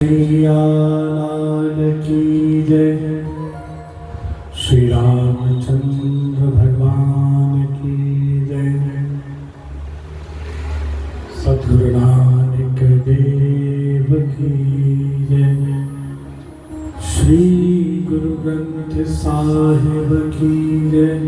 लाल की जय। श्री रामचंद्र भगवान की जय। सद्गुरु नानक देव की जय। श्री गुरु ग्रंथ साहिब की जय।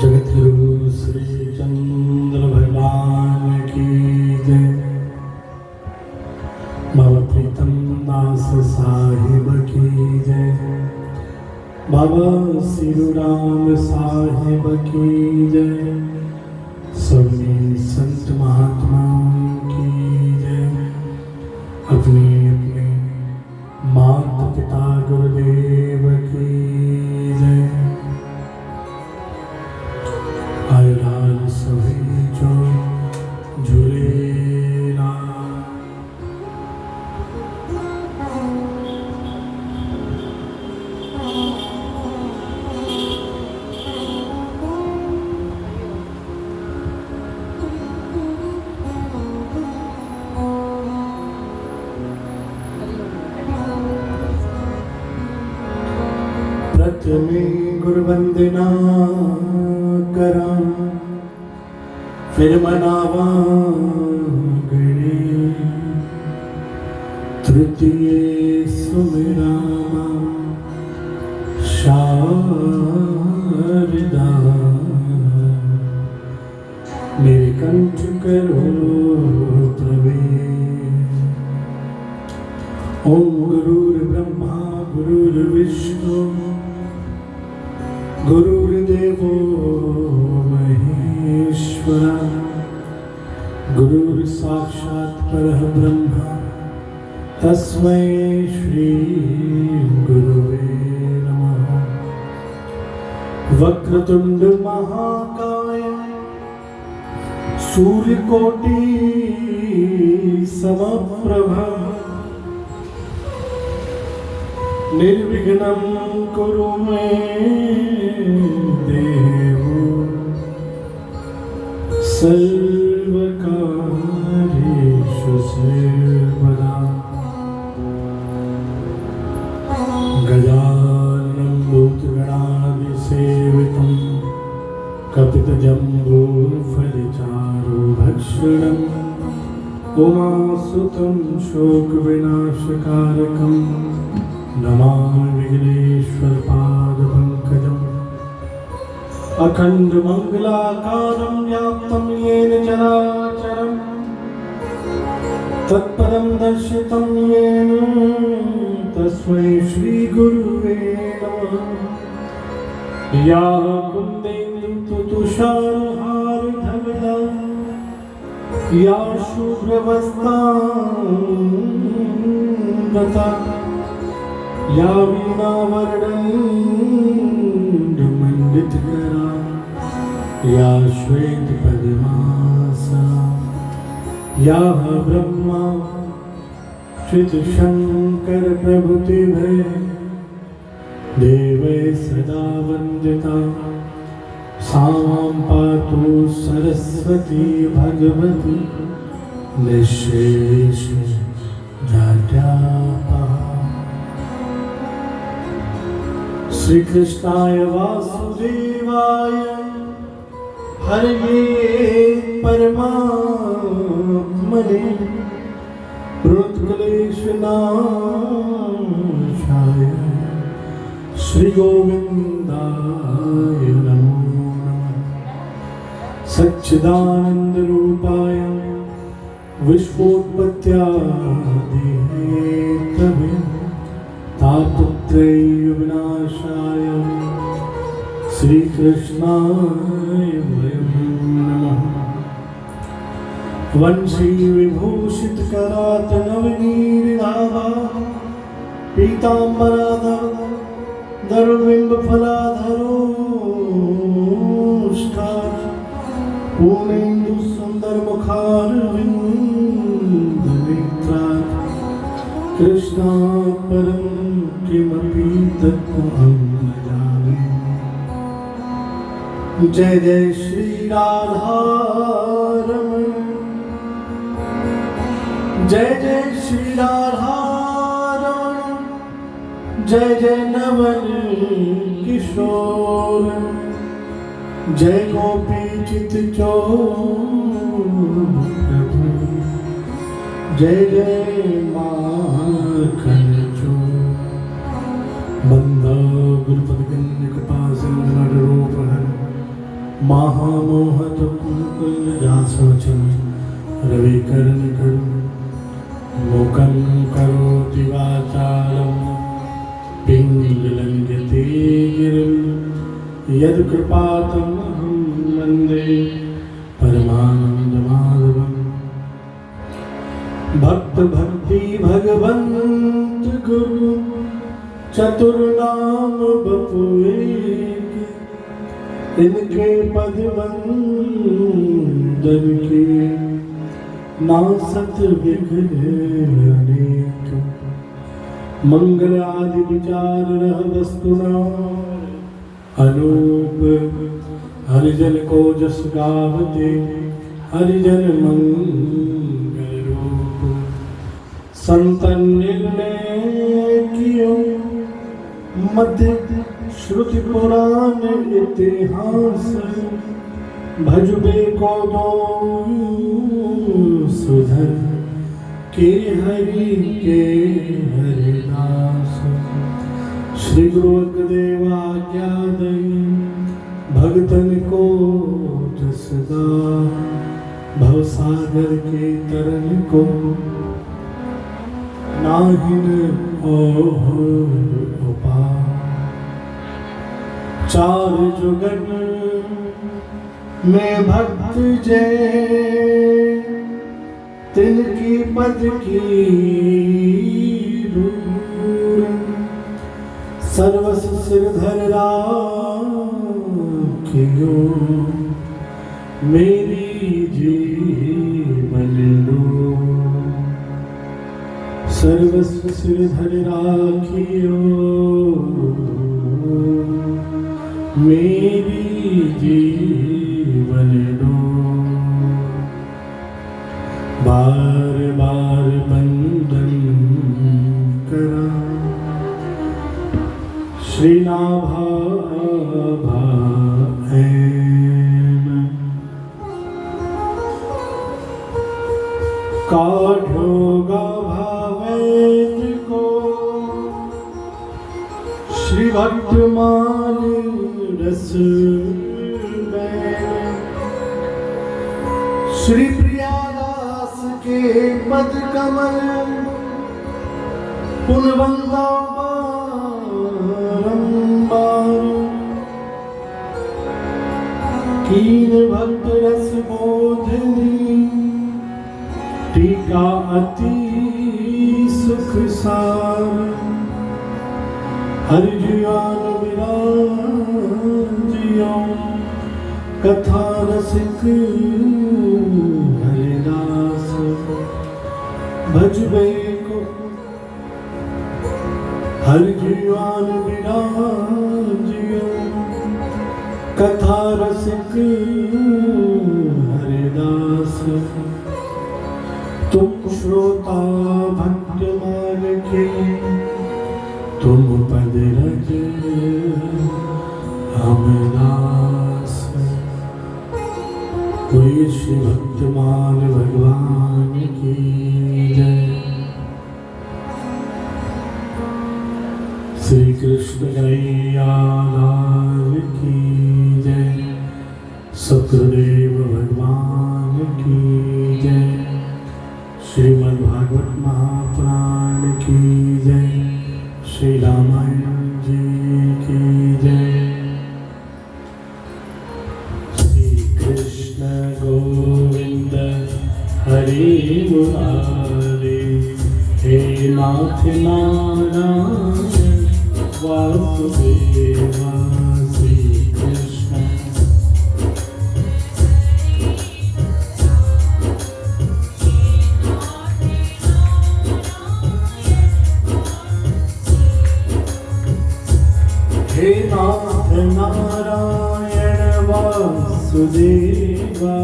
जगतगुरु श्री चंद्र भगवान की जय। बाबा प्रीतम दास साहिब की जय। बाबा सिरुराम साहिब की जय। सभी संत महात्माओं की जय। अपने अपने माता पिता गुरुदेव की जय। लाल सभी जो झूलेला। प्रथमे गुरु वंदना करा, फिर मनावा गणे। तृतीय सुमिरा शारदा। मेरे कंठ करो प्रवेश। ओम गुरुर्ब्रह्मा गुरुर्विष्णु गुरुर्देवो महेश्वरा। गुरुर् साक्षात् परः ब्रह्म तस्मै श्री गुरुवे नमः। वक्रतुंड महाकाय सूर्यकोटि समप्रभ। निर्विघ्नं कुरु मे देव। सर्वकार्येषु सर्वदा। गजाननं भूतगणादिसेवितं कपितजम्बूफलचारुभक्षणं उमासुतं शोकविनाशकारकं नमामि विघ्नेश्वरपादपङ्कजम्। अखण्डमङ्गलाकारं व्याप्तं येन चराचरं तत्पदं दर्शितं येन तस्मै श्रीगुरुवे नमः। या कुन्देन्दुतुषारहारधवला या शुभ्रवस्त्राङ्गता या वीणावर्णमण्डितकरा या श्वेतपद्मासना या ब्रह्मा श्रुतिशङ्कर प्रभृतिभे देवै सदा वन्दिता। सां पातु सरस्वती भगवती निःशेषजाड्यापहा। श्री कृष्णाय वासुदेवाय हरये परमात्मने प्रोत्क्लेशनाशाय श्री गोविंदाय नमो नमः। सच्चिदानंद रूपाय विश्वोत्पत्त्यादिहेतवे तापत्रय विनाशाय श्री कृष्णाय वयं नमः। वंशी विभूषित करात नवनीरदाभा पीताम्बराधर दरुबिंब फलाधरोष्ठार। पूर्णेन्दु सुंदर मुखारविंद नेत्रार। कृष्णा परं किमपि तत्त्वं न जाने। जय जय श्री राधा रमण, जय जय श्री राधा रमण, जय जय नवन किशोर, जय गोपी चित चोर, जय जय माखन चोर। बंदा गुरुपद कन्या कृपा सिंधु रूप हर, महामोहत कुंकुल जासवचन, रवि करण करु मोकं करोति वाचालं, पिंगलंघ्यते गिरिं, यत्कृपातमहं वन्दे परमानन्दमाधवम्। भक्त भक्ति भगवंत गुरु, चतुर्नाम बपु एक, इनके पद वंदन के, नासत विघ्न अनेक। मंगल आदि विचार रह वस्तुना, अनूप हरिजन को जस गावते, हरिजन मंगल रूप। संतन निर्णय कियो, मध्य श्रुति पुराण इतिहास, भजबे को दो सुधर, के हरि के हरिदास। श्री गुरु गुरुदेव आज्ञा दई, भगतन को जस गाय, भवसागर के तरन को, नाहिन और उपाय। चार जुगन में भक्त जय, तिनकी पद की दूर, सर्वस सिरधर राखियो, मेरी जीवन डोर। सर्वस्व सिरधर राखियो, मेरी जीवन डोर। बार बार बंदन करा, श्री नाभा काढ़ोगा भावैत को, श्री भक्तमाल रस में। श्री प्रियादास के पद कमल, पुनवंदा बारंबार। कीन भक्त रस बोधनी, टीका अति सुख सार। हरि ज्ञान विराजियो, कथा रसिक हरिदास। भजबे को हरि ज्ञान विराजियो, कथा रसिक हरिदास। तुम श्रोता भक्त मान के, तुम पद रज हम दास। कोई श्री भक्तमान भगवान की जय। श्री कृष्ण कन्हैया लाल की जय। शुक्रदेव भगवान की जय। श्रीमद्भागवत महापुराण की जय। श्री रामायण जी की जय। श्री कृष्ण गोविंद हरि मुरारी, हे नाथ नारायण वासुदेवा। श्री कृष्ण हे नाथ नारायण वासुदेवा। वासुदेवा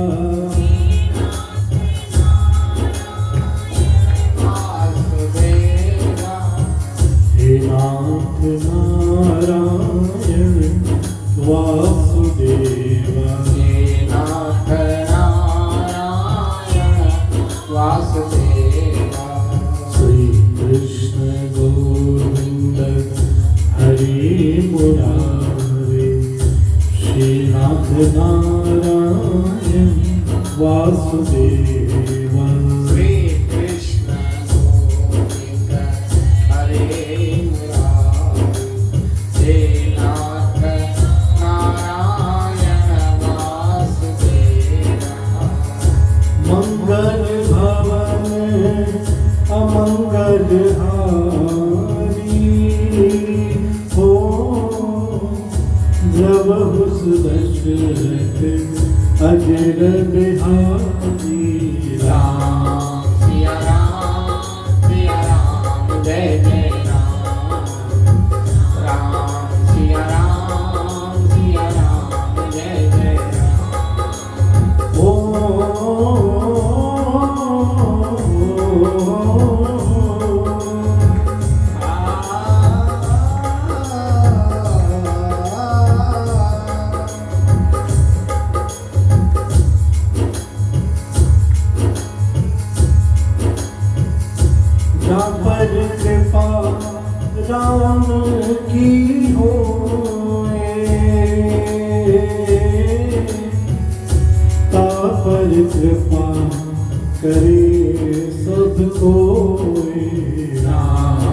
हे नाथ नारायण वासुदेवा श्री कृष्ण गोविंद हरि मुरारे श्रीनाथ नारायण वासुदेवा श्री कृष्ण गोविंद हरे मुरारे श्रीनाथ नारायण वासुदेवा मंगल भवन अमंगल हारी हो जब हुस दशरथ अजर बिहारी राम सिया राम जय जय राम राम सिया राम जय जय राम ओ पर कृपा राम की होए ता पर कृपा करे सब कोई राम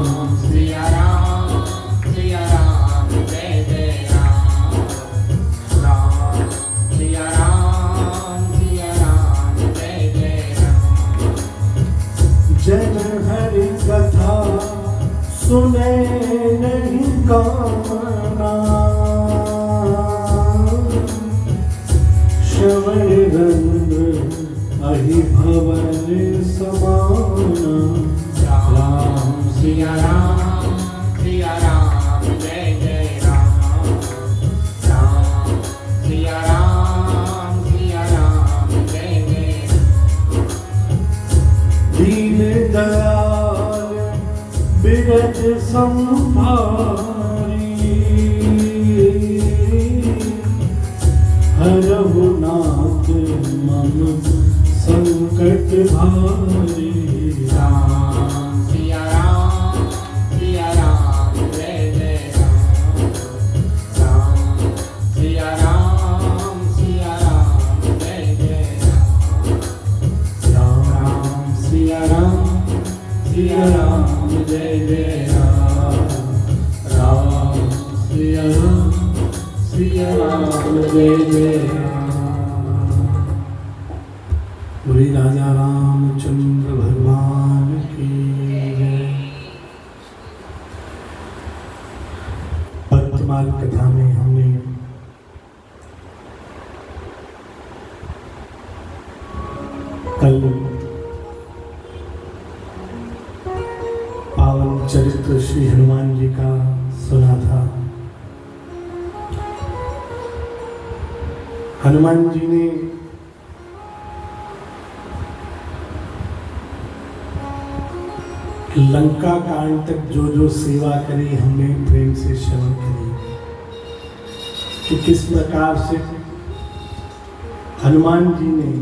सिया राम जय जय राम राम सिया राम जय जय राम जन हरि कथा सुने नहीं कामना श्रवण रंग अहि भवन समाना राम सिया राम जय जय राम राम सिया राम जय जय दीन दयाल बिरज संभारी हरहु नाथ मम संकट भारी राम सिया राम जय जय राम राम सिया राम जय जय राम राम सिया राम जय जय राम राम सिया राम जय जय राम। बोले राजा रामचंद्र भगवान की जय। वर्तमान कथा में हमने कल पावन चरित्र श्री हनुमान जी का सुना था। हनुमान जी ने लंका कांड तक जो जो सेवा करी हमने प्रेम से श्रवण करी कि किस प्रकार से हनुमान जी ने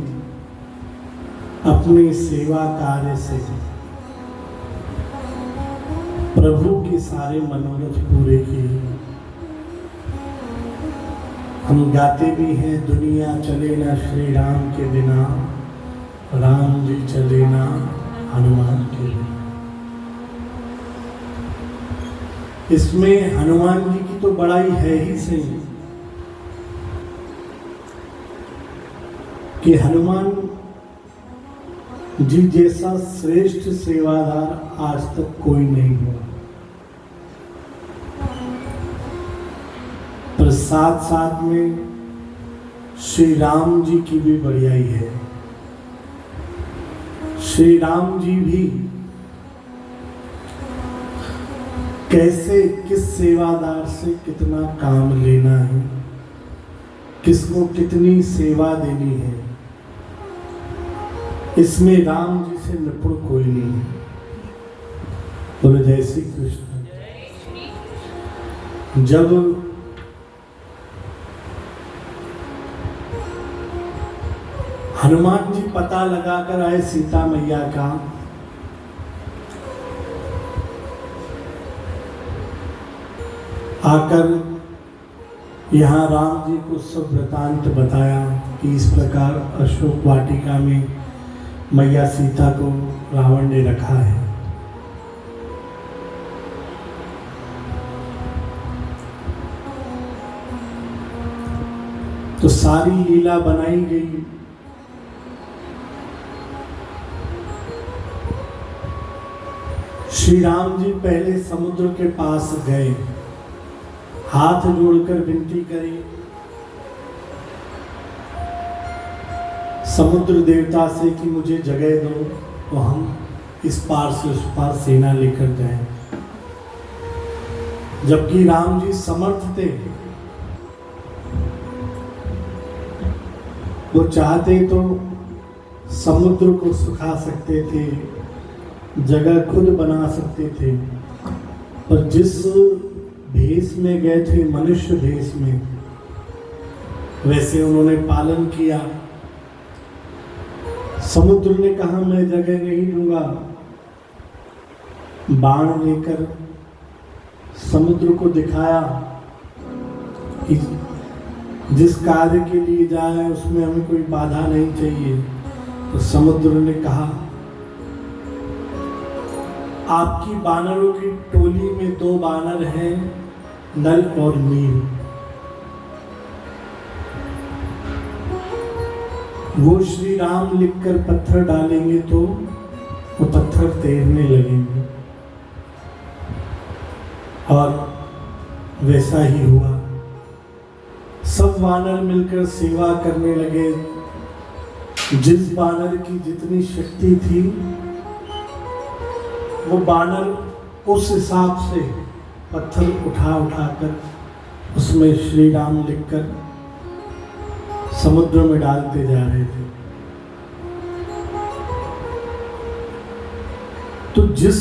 अपने सेवा कार्य से प्रभु के सारे मनोरथ पूरे किए। हम गाते भी हैं दुनिया चले ना श्री राम के बिना, राम जी चले ना हनुमान के बिना। इसमें हनुमान जी की तो बड़ाई है ही सही कि हनुमान जी जैसा श्रेष्ठ सेवादार आज तक कोई नहीं हुआ। पर साथ साथ में श्री राम जी की भी बढ़ियाई है। श्री राम जी भी कैसे किस सेवादार से कितना काम लेना है, किसको कितनी सेवा देनी है, इसमें राम जी से निपुण कोई नहीं है। बोले जय श्री कृष्ण। जब हनुमान जी पता लगाकर आए सीता मैया का, आकर यहाँ राम जी को सब वृतांत बताया कि इस प्रकार अशोक वाटिका में मैया सीता को रावण ने रखा है। तो सारी लीला बनाई गई। श्री राम जी पहले समुद्र के पास गए, हाथ जोड़कर विनती करी समुद्र देवता से कि मुझे जगह दो, तो हम इस पार से उस पार सेना लेकर जाएं। जबकि राम जी समर्थ थे, वो चाहते तो समुद्र को सुखा सकते थे, जगह खुद बना सकते थे, पर जिस भेष में गए थे, मनुष्य भेष में, वैसे उन्होंने पालन किया। समुद्र ने कहा मैं जगह नहीं दूंगा, बाण लेकर समुद्र को दिखाया कि जिस कार्य के लिए जाए उसमें हमें कोई बाधा नहीं चाहिए। तो समुद्र ने कहा आपकी बानरों की टोली में 2 बानर हैं, नल और नील। वो श्री राम लिखकर पत्थर डालेंगे तो वो पत्थर तैरने लगेंगे। और वैसा ही हुआ। सब वानर मिलकर सेवा करने लगे। जिस बानर की जितनी शक्ति थी, वो बानर उस हिसाब से पत्थर उठा उठाकर उसमें श्री राम लिखकर समुद्र में डालते जा रहे थे। तो जिस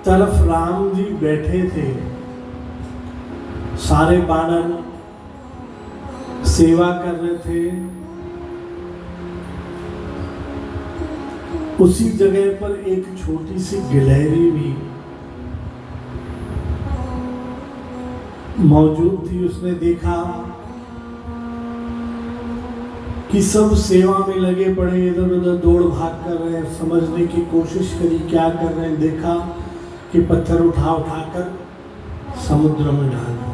तरफ राम जी बैठे थे, सारे बानर सेवा कर रहे थे। उसी जगह पर एक छोटी सी गिलहरी भी मौजूद थी। उसने देखा कि सब सेवा में लगे पड़े, इधर उधर दौड़ भाग कर रहे हैं, समझने की कोशिश करी क्या कर रहे हैं। देखा कि पत्थर उठा उठाकर समुद्र में डाला।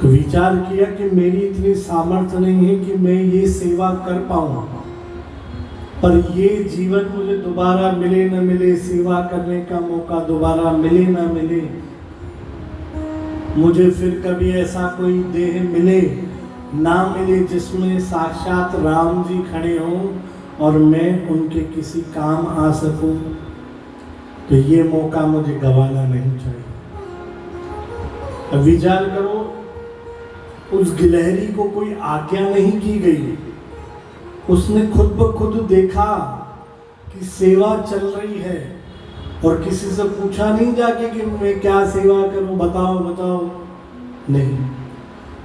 तो विचार किया कि मेरी इतनी सामर्थ्य नहीं है कि मैं ये सेवा कर पाऊं, पर ये जीवन मुझे दोबारा मिले न मिले, सेवा करने का मौका दोबारा मिले न मिले, मुझे फिर कभी ऐसा कोई देह मिले ना मिले जिसमें साक्षात राम जी खड़े हों और मैं उनके किसी काम आ सकूं, तो ये मौका मुझे गंवाना नहीं चाहिए। अब विचार करो, उस गिलहरी को कोई आज्ञा नहीं की गई, उसने खुद ब खुद देखा कि सेवा चल रही है और किसी से पूछा नहीं जाके कि मैं क्या सेवा करूं, बताओ बताओ, नहीं,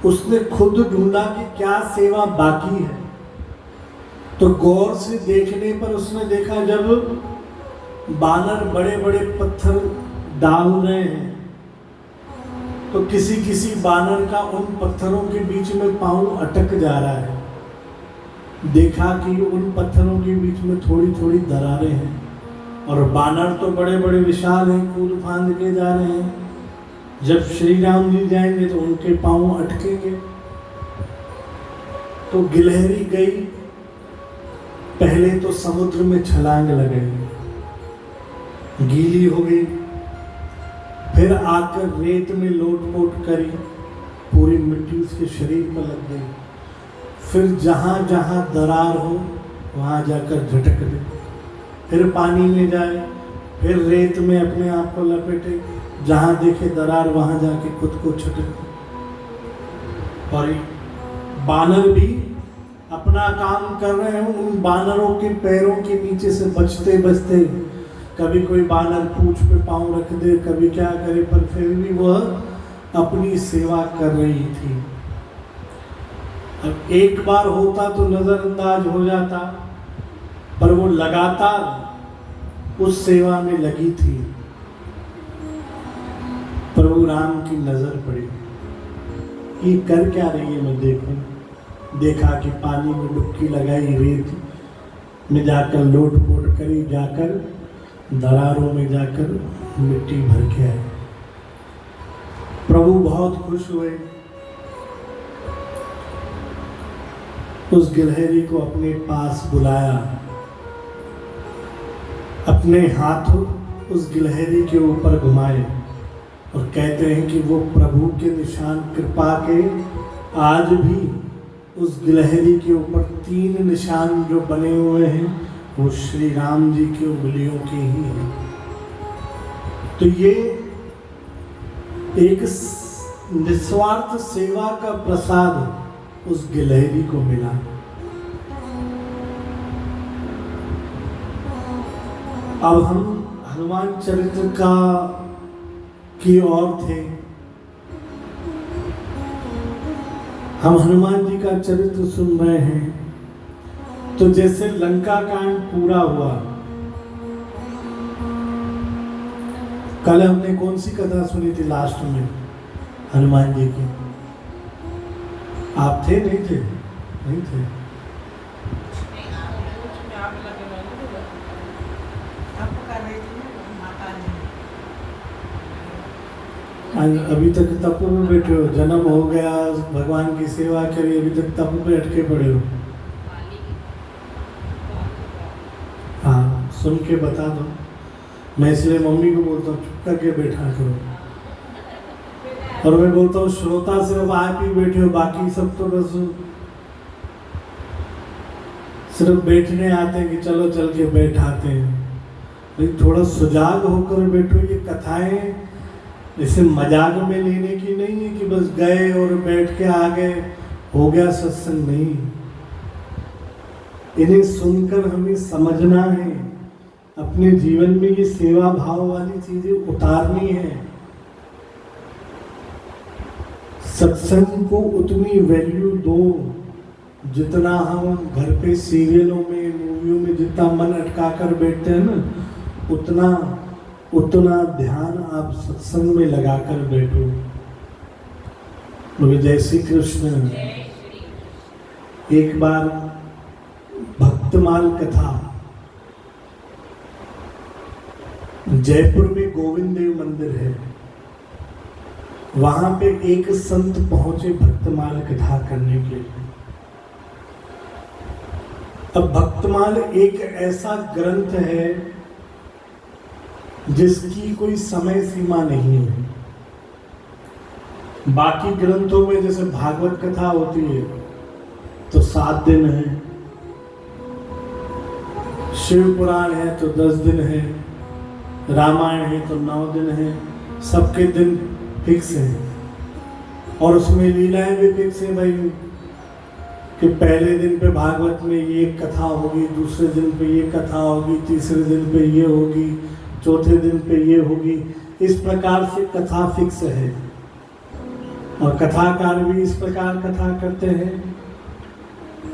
उसने खुद ढूंढा कि क्या सेवा बाकी है। तो गौर से देखने पर उसने देखा जब बानर बड़े बड़े पत्थर डाल रहे हैं, तो किसी किसी बानर का उन पत्थरों के बीच में पांव अटक जा रहा है। देखा कि उन पत्थरों के बीच में थोड़ी थोड़ी दरारें हैं और बानर तो बड़े बड़े विशाल हैं, कूद फांद के जा रहे हैं। जब श्री राम जी जाएंगे तो उनके पांव अटकेंगे। तो गिलहरी गई, पहले तो समुद्र में छलांग लगाई, गीली हो गई, फिर आकर रेत में लोट-पोट करी, पूरी मिट्टी उसके शरीर पर लग गई। फिर जहाँ जहाँ दरार हो वहाँ जाकर झटक दे, फिर पानी में जाए, फिर रेत में अपने आप को लपेटे, जहाँ देखे दरार वहाँ जाके खुद को छटक दे। और बानर भी अपना काम कर रहे हैं। उन बानरों के पैरों के नीचे से बचते बचते कभी कोई बानर पूंछ पे पांव रख दे, कभी क्या करे, पर फिर भी वह अपनी सेवा कर रही थी। अब एक बार होता तो नजरअंदाज हो जाता, पर वो लगातार उस सेवा में लगी थी। प्रभु राम की नजर पड़ी कि कर क्या रही है, मैं देखूं। देखा कि पानी में डुबकी लगाई, रेत में जाकर लोट पोट करी, जाकर दरारों में जाकर मिट्टी भर के आए। प्रभु बहुत खुश हुए, उस गिलहरी को अपने पास बुलाया, अपने हाथ उस गिलहरी के ऊपर घुमाए और कहते हैं कि वो प्रभु के निशान कृपा के आज भी उस गिलहरी के ऊपर 3 निशान जो बने हुए हैं वो श्री राम जी की उंगलियों के ही हैं। तो ये एक निस्वार्थ सेवा का प्रसाद उस गिलहरी को मिला। अब हम हनुमान चरित्र की ओर थे। हम हनुमान जी का चरित्र सुन रहे हैं। तो जैसे लंका कांड पूरा हुआ, कल हमने कौन सी कथा सुनी थी लास्ट में हनुमान जी की? आप थे नहीं थे? नहीं थे। अभी तक तपु में बैठे हो, जन्म हो गया, भगवान की सेवा करी, अभी तक तपु पे अटके पड़े हो। हाँ, सुन के बता दो। मैं इसलिए मम्मी को बोलता हूँ चुप करके बैठा करो, और मैं बोलता हूँ श्रोता सिर्फ आप ही बैठे हो, बाकी सब तो बस सिर्फ बैठने आते हैं कि चलो चल के बैठाते हैं। भाई थोड़ा सुजाग होकर बैठो। ये कथाएं इसे मजाक में लेने की नहीं है कि बस गए और बैठ के आ गए, हो गया सत्संग, नहीं। इन्हें सुनकर हमें समझना है, अपने जीवन में ये सेवा भाव वाली चीजें उतारनी है। सत्संग को उतनी वैल्यू दो जितना हम घर पे सीरियलों में, मूवियों में जितना मन अटका कर बैठते हैं ना, उतना ध्यान आप सत्संग में लगाकर बैठो। बोले जय श्री कृष्ण। एक बार भक्तमाल कथा, जयपुर में गोविंद देव मंदिर है, वहां पे एक संत पहुंचे भक्तमाल कथा करने के लिए। अब भक्तमाल एक ऐसा ग्रंथ है जिसकी कोई समय सीमा नहीं है। बाकी ग्रंथों में जैसे भागवत कथा होती है तो 7 दिन है, शिव पुराण है तो 10 दिन है, रामायण है तो 9 दिन है, सबके दिन फिक्स है। और उसमें लीलाएं भी फिक्स है भाई, कि पहले दिन पे भागवत में ये कथा होगी, दूसरे दिन पे ये कथा होगी, तीसरे दिन पे ये होगी, चौथे दिन पे ये होगी। इस प्रकार से कथा फिक्स है। और कथाकार भी इस प्रकार कथा करते हैं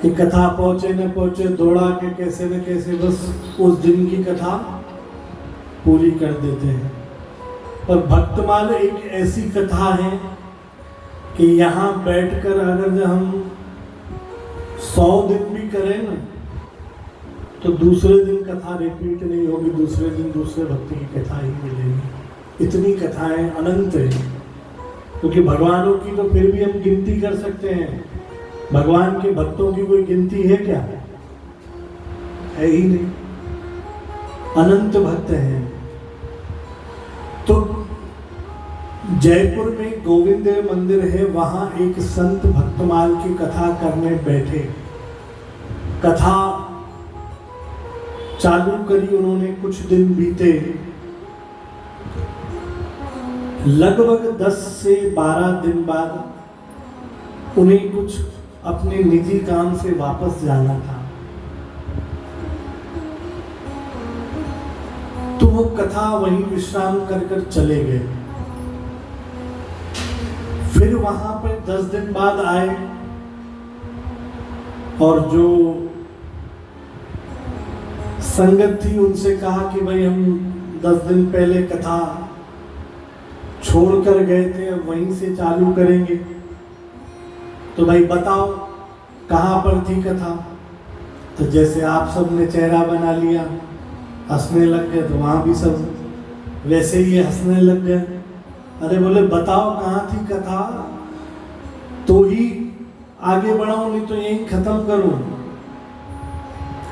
कि कथा पहुंचे न पहुंचे दौड़ा के कैसे न कैसे बस उस दिन की कथा पूरी कर देते हैं। पर भक्तमाल एक ऐसी कथा है कि यहाँ बैठकर अगर हम 100 दिन भी करें ना, तो दूसरे दिन कथा रिपीट नहीं होगी, दूसरे दिन दूसरे भक्ति की कथा ही मिलेगी। इतनी कथाएं अनंत है, क्योंकि भगवानों की तो फिर भी हम गिनती कर सकते हैं। भगवान के भक्तों की कोई गिनती है क्या? है ही नहीं, अनंत भक्त हैं। तो जयपुर में गोविंद देव मंदिर है, वहां एक संत भक्तमाल की कथा करने बैठे। कथा चालू करी उन्होंने, कुछ दिन बीते, लगभग 10 से 12 दिन बाद उन्हें कुछ अपने निजी काम से वापस जाना था। तो वो कथा वहीं विश्राम कर कर चले गए। फिर वहां पर 10 दिन बाद आए और जो संगत थी उनसे कहा कि भाई हम 10 दिन पहले कथा छोड़ कर गए थे, अब वहीं से चालू करेंगे। तो भाई बताओ कहाँ पर थी कथा। तो जैसे आप सब ने चेहरा बना लिया, हंसने लग गए, तो वहाँ भी सब वैसे ही हंसने लग गए। अरे बोले बताओ कहाँ थी कथा, तो ही आगे बढ़ाऊं, नहीं तो यहीं खत्म करूं।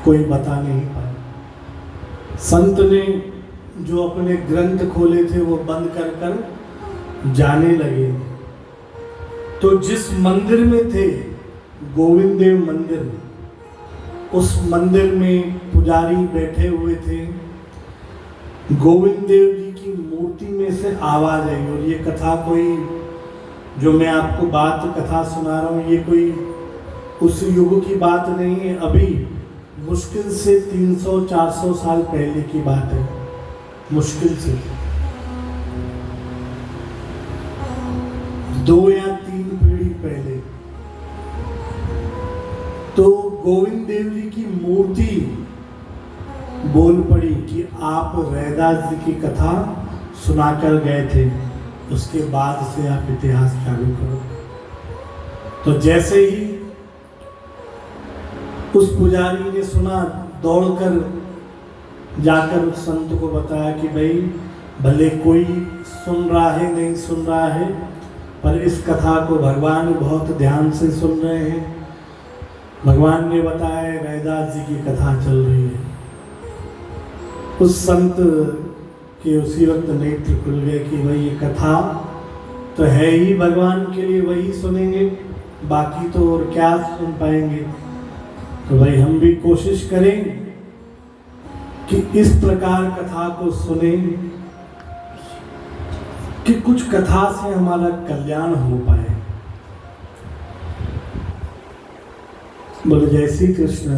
कोई बता नहीं पाया। संत ने जो अपने ग्रंथ खोले थे वो बंद कर कर जाने लगे। तो जिस मंदिर में थे, गोविंद देव मंदिर, उस मंदिर में पुजारी बैठे हुए थे। गोविंद देव जी की मूर्ति में से आवाज आई। और ये कथा कोई, जो मैं आपको बात कथा सुना रहा हूँ, ये कोई उस युग की बात नहीं है, अभी मुश्किल से 300-400 साल पहले की बात है, मुश्किल से 2 या 3 पीढ़ी पहले। तो गोविंद देव जी की मूर्ति बोल पड़ी कि आप रैदास जी की कथा सुनाकर गए थे, उसके बाद से आप इतिहास चालू करो। तो जैसे ही उस पुजारी ने सुना, दौड़कर जाकर उस संत को बताया कि भाई भले कोई सुन रहा है नहीं सुन रहा है, पर इस कथा को भगवान बहुत ध्यान से सुन रहे हैं। भगवान ने बताया रैदास जी की कथा चल रही है। उस संत के उसी वक्त नेत्र खुल गए कि भाई ये कथा तो है ही भगवान के लिए, वही सुनेंगे, बाकी तो और क्या सुन पाएंगे। तो भाई हम भी कोशिश करें कि इस प्रकार कथा को सुने कि कुछ कथा से हमारा कल्याण हो पाए। बोले जय श्री कृष्ण,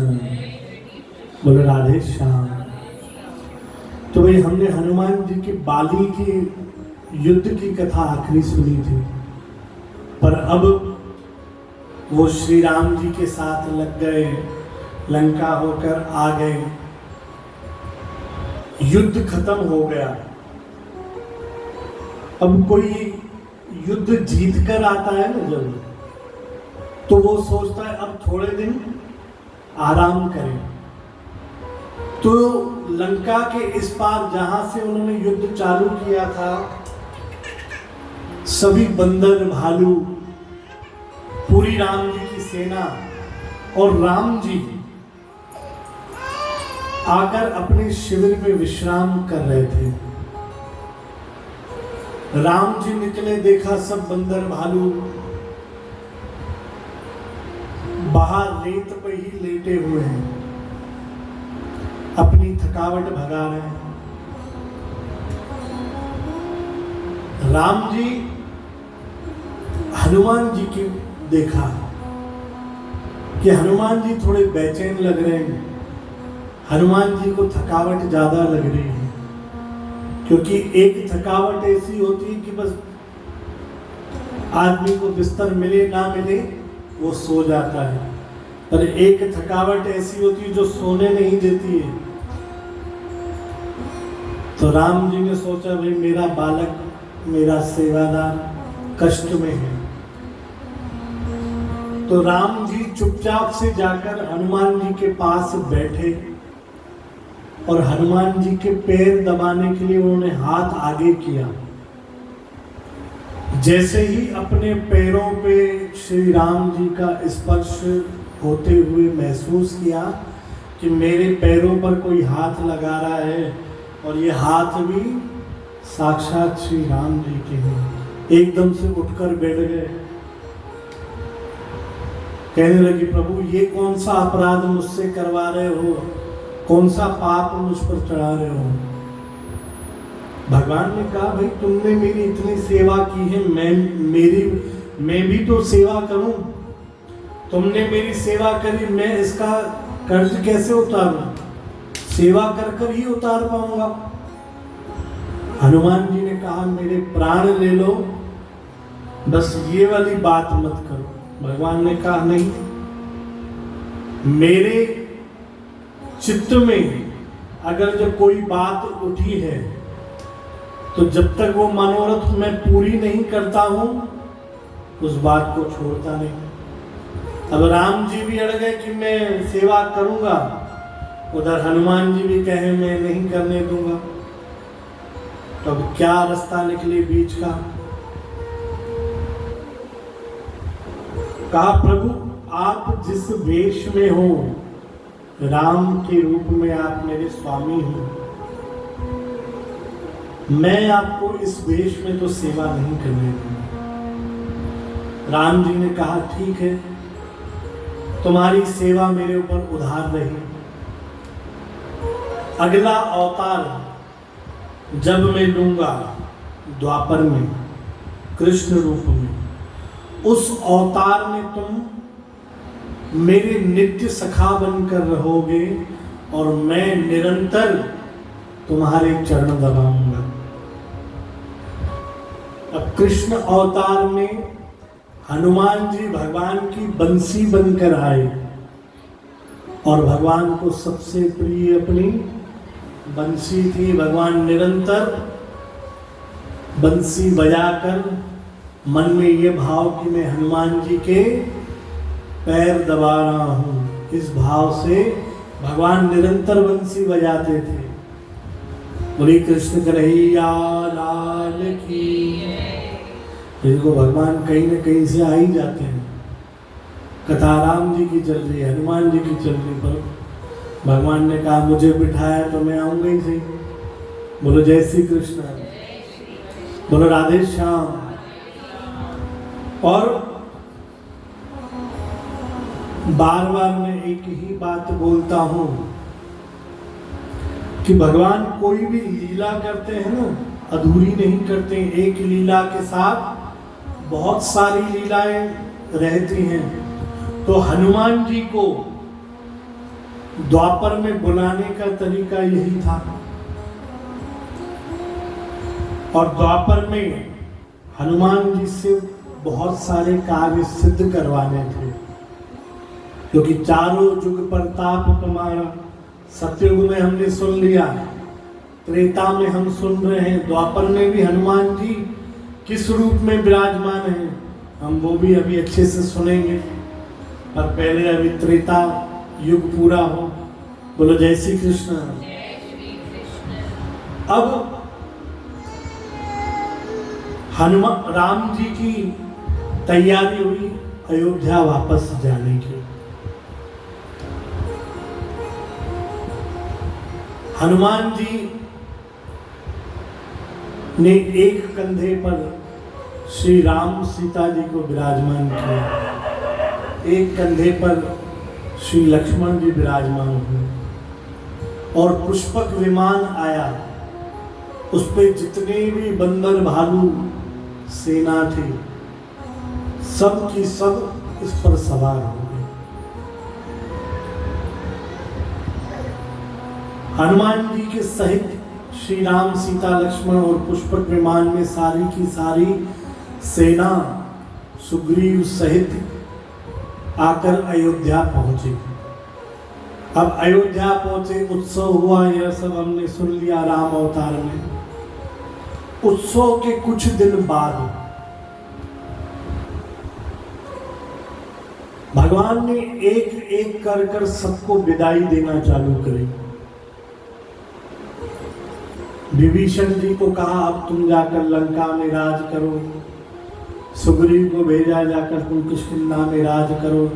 बोले राधे श्याम। तो भाई हमने हनुमान जी की बाली की युद्ध की कथा आखिरी सुनी थी, पर अब वो श्री राम जी के साथ लग गए, लंका होकर आ गए, युद्ध खत्म हो गया। अब कोई युद्ध जीत कर आता है ना जब, तो वो सोचता है अब थोड़े दिन आराम करें। तो लंका के इस पार जहां से उन्होंने युद्ध चालू किया था, सभी बंदर भालू, पूरी राम जी की सेना और राम जी आकर अपने शिविर में विश्राम कर रहे थे। राम जी निकले, देखा सब बंदर भालू बाहर रेत पर ही लेटे हुए हैं, अपनी थकावट भगा रहे हैं। राम जी हनुमान जी की देखा कि हनुमान जी थोड़े बेचैन लग रहे हैं, हनुमान जी को थकावट ज्यादा लग रही है। क्योंकि एक थकावट ऐसी होती है कि बस आदमी को बिस्तर मिले ना मिले वो सो जाता है, पर एक थकावट ऐसी होती है जो सोने नहीं देती है। तो राम जी ने सोचा भाई मेरा बालक, मेरा सेवादार कष्ट में है। तो राम जी चुपचाप से जाकर हनुमान जी के पास बैठे और हनुमान जी के पैर दबाने के लिए उन्होंने हाथ आगे किया। जैसे ही अपने पैरों पे श्री राम जी का स्पर्श होते हुए महसूस किया कि मेरे पैरों पर कोई हाथ लगा रहा है, और ये हाथ भी साक्षात श्री राम जी के हैं, एकदम से उठकर बैठ गए। कहने लगे प्रभु ये कौन सा अपराध मुझसे करवा रहे हो, कौन सा पाप मुझ पर चढ़ा रहे हो। भगवान ने कहा भाई तुमने मेरी इतनी सेवा की है, मैं भी तो सेवा करूं। तुमने मेरी सेवा करी, मैं इसका कर्ज कैसे उतारूं? सेवा कर कर ही उतार पाऊंगा। हनुमान जी ने कहा मेरे प्राण ले लो, बस ये वाली बात मत करो। भगवान ने कहा नहीं, मेरे चित्त में अगर जब कोई बात उठी है तो जब तक वो मनोरथ मैं पूरी नहीं करता हूं उस बात को छोड़ता नहीं। अब राम जी भी अड़ गए कि मैं सेवा करूंगा, उधर हनुमान जी भी कहे मैं नहीं करने दूंगा। तो अब क्या रास्ता निकले बीच का? कहा प्रभु आप जिस वेश में हो, राम के रूप में आप मेरे स्वामी हो, मैं आपको इस वेश में तो सेवा नहीं करने दूंगा। राम जी ने कहा ठीक है, तुम्हारी सेवा मेरे ऊपर उधार रही। अगला अवतार जब मैं लूंगा द्वापर में कृष्ण रूप में, उस अवतार में तुम मेरे नित्य सखा बनकर रहोगे और मैं निरंतर तुम्हारे चरण दबाऊंगा। अब कृष्ण अवतार में हनुमान जी भगवान की बंसी बनकर आए और भगवान को सबसे प्रिय अपनी बंसी थी। भगवान निरंतर बंसी बजाकर मन में ये भाव कि मैं हनुमान जी के पैर दबा रहा हूं, इस भाव से भगवान निरंतर बंसी बजाते थे। बोले कृष्ण कन्हैया लाल की। जिनको भगवान कहीं न कहीं से आ ही जाते हैं। कथा राम जी की चल रही है, हनुमान जी की चल रही, पर भगवान ने कहा मुझे बिठाया तो मैं आऊंगा ही सही। बोलो जय श्री कृष्ण, बोलो राधे श्याम। और बार बार मैं एक ही बात बोलता हूं कि भगवान कोई भी लीला करते हैं ना, अधूरी नहीं करते। एक लीला के साथ बहुत सारी लीलाएं रहती हैं। तो हनुमान जी को द्वापर में बुलाने का तरीका यही था। और द्वापर में हनुमान जी से बहुत सारे कार्य सिद्ध करवाने थे, क्योंकि चारों युग प्रताप तुम्हारा। सतयुग में हमने सुन लिया, त्रेता में हम सुन रहे हैं, द्वापर में भी हनुमान जी किस रूप में विराजमान हैं हम वो भी अभी अच्छे से सुनेंगे। पर पहले अभी त्रेता युग पूरा हो। बोलो जय श्री कृष्ण। अब हनुमान राम जी की तैयारी हुई अयोध्या वापस जाने की। हनुमान जी ने एक कंधे पर श्री राम सीता जी को विराजमान किया, एक कंधे पर श्री लक्ष्मण जी विराजमान हुए और पुष्पक विमान आया। उस पे जितने भी बंदर भालू सेना थी, सब की सब इस पर सवार हो गए। हनुमान जी के सहित श्री राम सीता लक्ष्मण और पुष्पक विमान में सारी की सारी सेना सुग्रीव सहित आकर अयोध्या पहुंचे। अब अयोध्या पहुंचे, उत्सव हुआ, यह सब हमने सुन लिया राम अवतार में। उत्सव के कुछ दिन बाद भगवान ने एक एक कर कर सबको विदाई देना चालू करी। विभीषण जी को कहा अब तुम जाकर लंका में राज करो, सुग्रीव को भेजा जाकर तुम किष्किंधा में राज करो।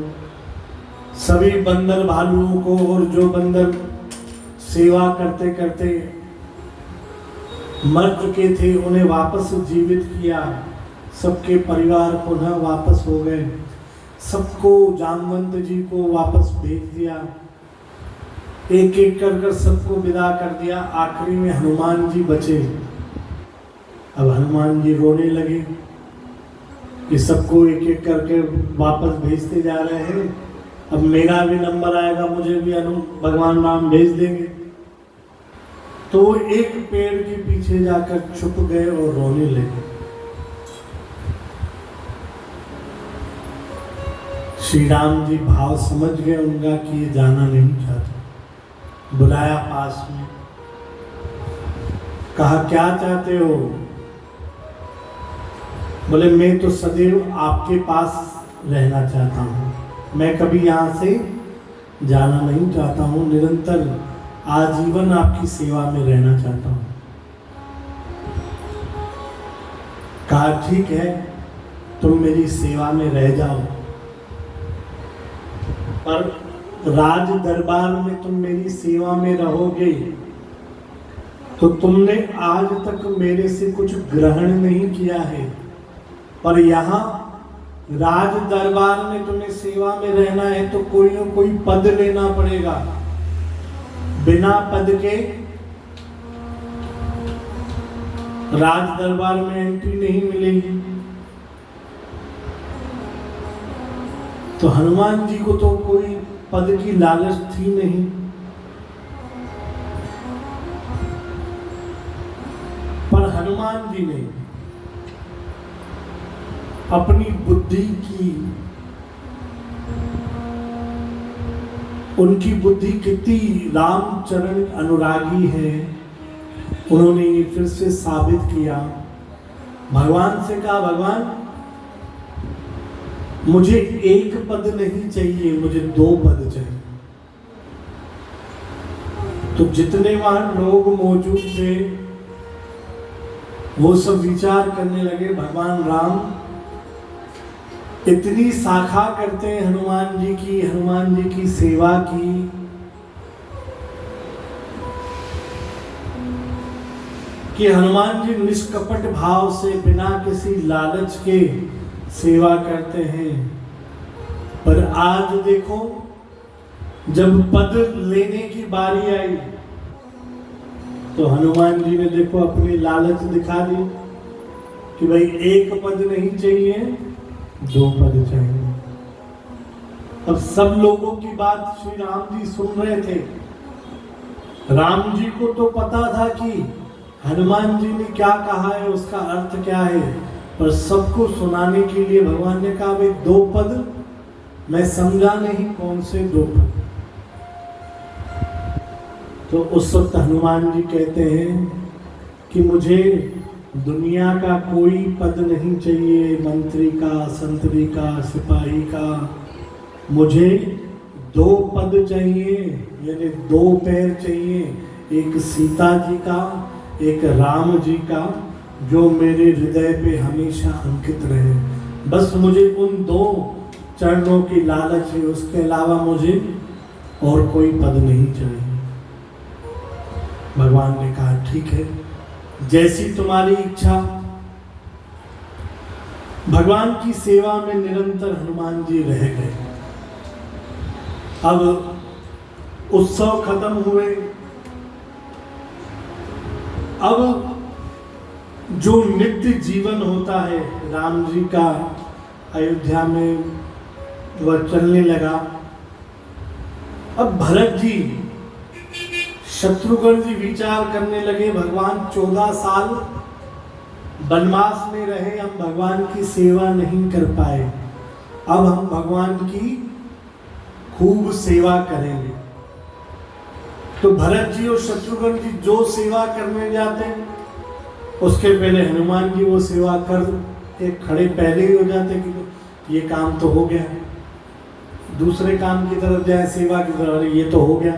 सभी बंदर भालुओं को और जो बंदर सेवा करते करते मर चुके थे उन्हें वापस जीवित किया। सबके परिवार पुनः वापस हो गए। सबको जामवंत जी को वापस भेज दिया। एक एक कर सबको विदा कर दिया। आखिरी में हनुमान जी बचे। अब हनुमान जी रोने लगे कि सबको एक एक करके वापस भेजते जा रहे हैं। अब मेरा भी नंबर आएगा, मुझे भी भगवान राम भेज देंगे। तो वो एक पेड़ के पीछे जाकर छुप गए और रोने लगे। श्री राम जी भाव समझ गए उनका कि ये जाना नहीं चाहता। बुलाया पास में, कहा क्या चाहते हो? बोले मैं तो सदैव आपके पास रहना चाहता हूँ, मैं कभी यहाँ से जाना नहीं चाहता हूँ, निरंतर आजीवन आपकी सेवा में रहना चाहता हूँ। कहा ठीक है, तुम मेरी सेवा में रह जाओ, पर राज दरबार में तुम मेरी सेवा में रहोगे तो तुमने आज तक मेरे से कुछ ग्रहण नहीं किया है, पर यहाँ राज दरबार में तुम्हें सेवा में रहना है तो कोई न कोई पद लेना पड़ेगा। बिना पद के राज दरबार में एंट्री नहीं मिलेगी। तो हनुमान जी को तो कोई पद की लालच थी नहीं, पर हनुमान जी ने अपनी बुद्धि की, उनकी बुद्धि कितनी रामचरण अनुरागी है, उन्होंने ये फिर से साबित किया। भगवान से कहा भगवान मुझे एक पद नहीं चाहिए, मुझे 2 पद चाहिए। तो जितने वहां लोग मौजूद थे वो सब विचार करने लगे, भगवान राम इतनी शाखा करते हैं हनुमान जी की सेवा की, कि हनुमान जी निष्कपट भाव से बिना किसी लालच के सेवा करते हैं। पर आज देखो जब पद लेने की बारी आई तो हनुमान जी ने देखो अपनी लालच दिखा दी कि भाई 1 पद नहीं चाहिए, 2 पद चाहिए। अब सब लोगों की बात श्री राम जी सुन रहे थे। राम जी को तो पता था कि हनुमान जी ने क्या कहा है, उसका अर्थ क्या है, पर सबको सुनाने के लिए भगवान ने कहा भाई 2 पद, मैं समझा नहीं कौन से 2 पद। तो उस वक्त हनुमान जी कहते हैं कि मुझे दुनिया का कोई पद नहीं चाहिए, मंत्री का, संतरी का, सिपाही का, मुझे 2 पद चाहिए, यानी 2 पैर चाहिए, एक सीता जी का, एक राम जी का, जो मेरे हृदय पे हमेशा अंकित रहे। बस मुझे उन 2 चरणों की लालच है, उसके अलावा मुझे और कोई पद नहीं चाहिए। भगवान ने कहा ठीक है, जैसी तुम्हारी इच्छा। भगवान की सेवा में निरंतर हनुमान जी रह गए। अब उत्सव खत्म हुए, अब जो नित्य जीवन होता है राम जी का अयोध्या में वह चलने लगा। अब भरत जी, शत्रुघ्न जी विचार करने लगे, भगवान 14 साल वनवास में रहे, हम भगवान की सेवा नहीं कर पाए, अब हम भगवान की खूब सेवा करेंगे। तो भरत जी और शत्रुघ्न जी जो सेवा करने जाते उसके पहले हनुमान जी वो सेवा कर एक खड़े पहले ही हो जाते कि ये काम तो हो गया, दूसरे काम की तरफ जाए, सेवा की तरफ, ये तो हो गया।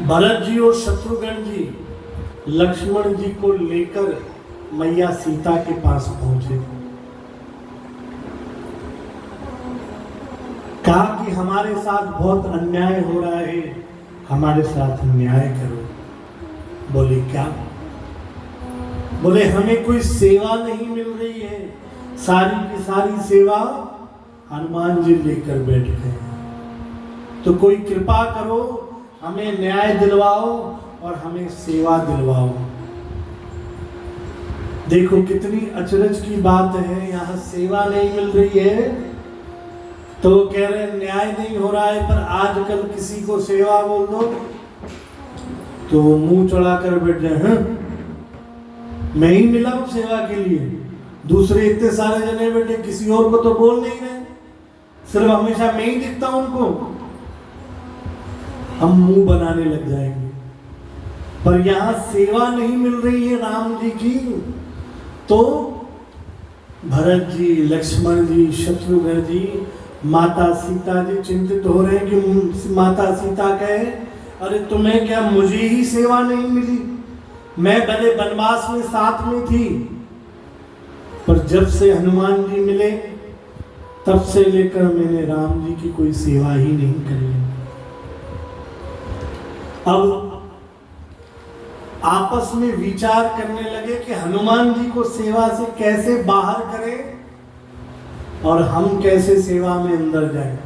भरत जी और शत्रुघ्न जी लक्ष्मण जी को लेकर मैया सीता के पास पहुंचे। कहा कि हमारे साथ बहुत अन्याय हो रहा है, हमारे साथ न्याय करो। बोले क्या? बोले हमें कोई सेवा नहीं मिल रही है, सारी की सारी सेवा हनुमान जी लेकर बैठ गए, तो कोई कृपा करो, हमें न्याय दिलवाओ और हमें सेवा दिलवाओ। देखो कितनी अचरज की बात है, यहाँ सेवा नहीं मिल रही है तो वो कह रहे हैं न्याय नहीं हो रहा है, पर आजकल किसी को सेवा बोल दो तो वो मुंह चढ़ा कर बैठ जाए, हाँ मैं ही मिला हूं सेवा के लिए, दूसरे इतने सारे जने बैठे किसी और को तो बोल नहीं रहे, सिर्फ हमेशा मैं ही दिखता हूं उनको। हम मुंह बनाने लग जाएंगे। पर यहाँ सेवा नहीं मिल रही है राम जी की, तो भरत जी, लक्ष्मण जी, शत्रुघ्न जी, माता सीता जी चिंतित हो रहे हैं कि माता सीता कहे अरे तुम्हें क्या मुझे ही सेवा नहीं मिली, मैं भले वनवास में साथ में थी, पर जब से हनुमान जी मिले तब से लेकर मैंने राम जी की कोई सेवा ही नहीं करी। अब आपस में विचार करने लगे कि हनुमान जी को सेवा से कैसे बाहर करें और हम कैसे सेवा में अंदर जाएं।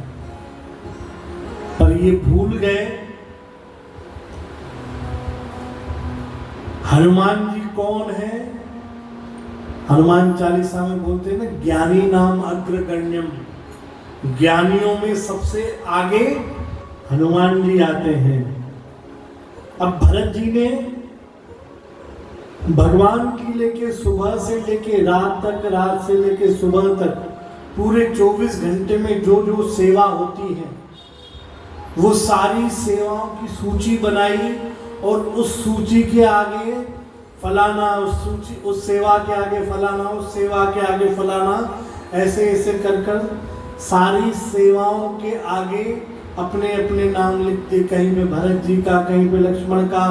पर ये भूल गए हनुमान जी कौन है। हनुमान चालीसा में बोलते हैं ना, ज्ञानी नाम अग्रगण्यम, ज्ञानियों में सबसे आगे हनुमान जी आते हैं। अब भरत जी ने भगवान की लेके सुबह से लेके रात तक, रात से लेके सुबह तक, पूरे 24 घंटे में जो जो सेवा होती है वो सारी सेवाओं की सूची बनाई और उस सूची के आगे फलाना, उस सूची, उस सेवा के आगे फलाना, उस सेवा के आगे फलाना, ऐसे ऐसे कर कर सारी सेवाओं के आगे अपने अपने नाम लिखते, कहीं पे भरत जी का, कहीं पे लक्ष्मण का,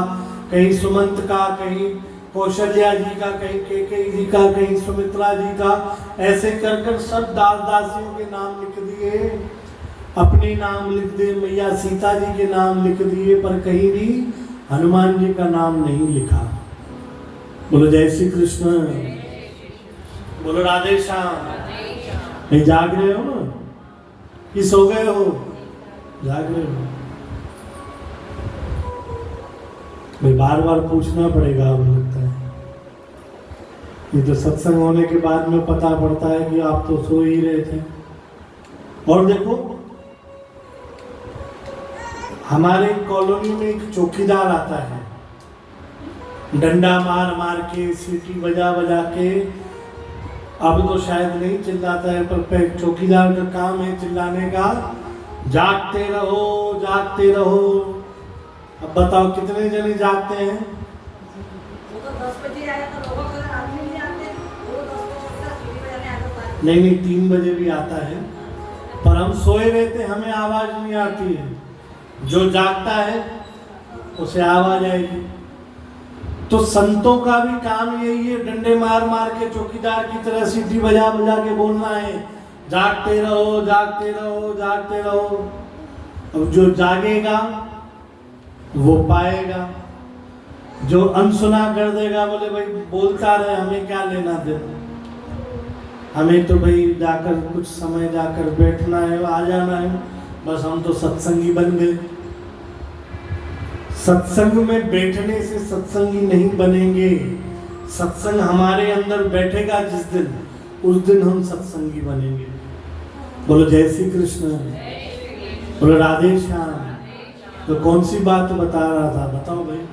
कहीं सुमंत का, कहीं कौशल्या जी का, कहीं कैकेयी जी का, कहीं सुमित्रा जी का, ऐसे कर कर सब दास दासियों के नाम लिख दिए, अपने नाम लिख दिए, मैया सीता जी के नाम लिख दिए, पर कहीं भी हनुमान जी का नाम नहीं लिखा। बोलो जय श्री कृष्ण, बोलो राधे श्याम। नहीं जाग रहे हो ना कि सो गए हो? जाग रहे हो भाई, बार बार पूछना पड़ेगा। अब लगता है ये तो सत्संग होने के बाद में पता पड़ता है कि आप तो सो ही रहे थे। और देखो हमारे कॉलोनी में एक चौकीदार आता है, डंडा मार मार के, सीटी बजा बजा के, अब तो शायद नहीं चिल्लाता है, पर चौकीदार का काम है चिल्लाने का, जागते रहो जागते रहो। अब बताओ कितने जने जागते हैं? वो तो 10 बजे आया तो लोगों को आदमी नहीं आते, वो 10 बजे तक सीढ़ी बजाने आता था। नहीं 3 बजे भी आता है, पर हम सोए रहते, हमें आवाज नहीं आती है। जो जागता है उसे आवाज आएगी। तो संतों का भी काम यही है, डंडे मार मार के चौकीदार की तरह सीटी बजा बजा के बोलना है, जागते रहो जागते रहो जागते रहो। अब जो जागेगा वो पाएगा, जो अनसुना कर देगा, बोले भाई बोलता रहे, हमें क्या लेना देना, हमें तो भाई जाकर कुछ समय जाकर बैठना है, आ जाना है, बस हम तो सत्संगी बन गए। सत्संग में बैठने से सत्संगी नहीं बनेंगे। सत्संग हमारे अंदर बैठेगा जिस दिन, उस दिन हम सत्संगी बनेंगे। बोलो जय श्री कृष्ण, बोलो राधे श्याम। तो कौन सी बात बता रहा था, बताओ भाई।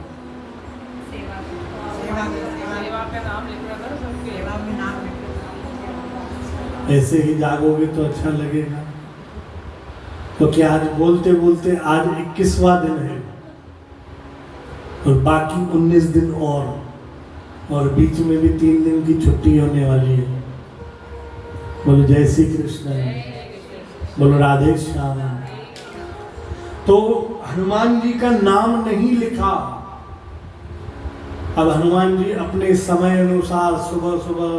ऐसे ही जागोगे तो अच्छा लगेगा, क्योंकि आज बोलते बोलते आज 21वां दिन है और बाकी 19 दिन और बीच में भी 3 दिन की छुट्टी होने वाली है। बोलो जय श्री कृष्ण, बोलो राधे श्याम। तो हनुमान जी का नाम नहीं लिखा। अब हनुमान जी अपने समय अनुसार सुबह सुबह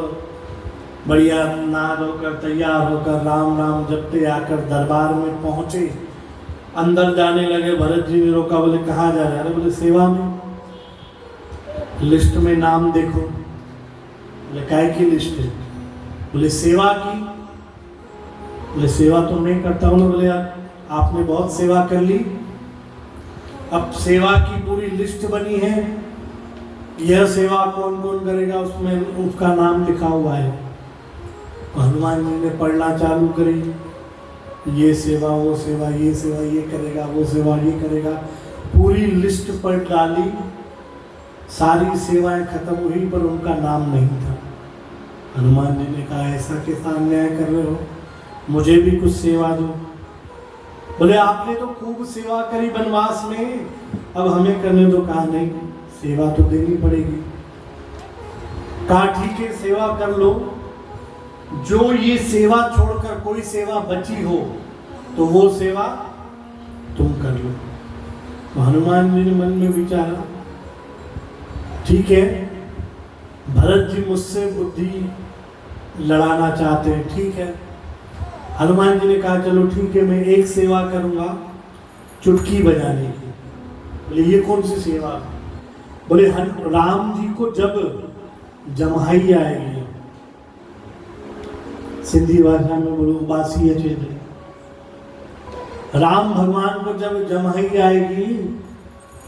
बढ़िया नहा धोकर तैयार होकर राम राम जपते आकर दरबार में पहुंचे। अंदर जाने लगे, भरत जी ने रोका, बोले कहाँ जा रहे हैं? बोले सेवा में। लिस्ट में नाम देखो। बोले काय की लिस्ट है? बोले सेवा की। बोले सेवा तो नहीं करता हूँ। बोले यार आपने बहुत सेवा कर ली, अब सेवा की पूरी लिस्ट बनी है, यह सेवा कौन कौन करेगा, उसमें उसका नाम लिखा हुआ है। हनुमान जी ने पढ़ना चालू करी, ये सेवा वो सेवा, ये सेवा ये करेगा, वो सेवा ये करेगा, पूरी लिस्ट पर डाली। सारी सेवाएं खत्म हुई पर उनका नाम नहीं था। हनुमान जी ने कहा ऐसा कैसा अन्याय कर रहे हो, मुझे भी कुछ सेवा दो। बोले आपने तो खूब सेवा करी वनवास में, अब हमें करने दो। कहा नहीं, सेवा तो देनी पड़ेगी। कहा ठीक है सेवा कर लो, जो ये सेवा छोड़कर कोई सेवा बची हो तो वो सेवा तुम कर लो। तो हनुमान जी ने मन में विचारा, ठीक है भरत जी मुझसे बुद्धि लड़ाना चाहते हैं, ठीक है। हनुमान जी ने कहा चलो ठीक है, मैं एक सेवा करूंगा चुटकी बजाने की। बोले ये कौन सी सेवा? बोले राम जी को जब जमाई आएगी, सिंधी भाषा में बोलो बासी अचे, राम भगवान को जब जमाई आएगी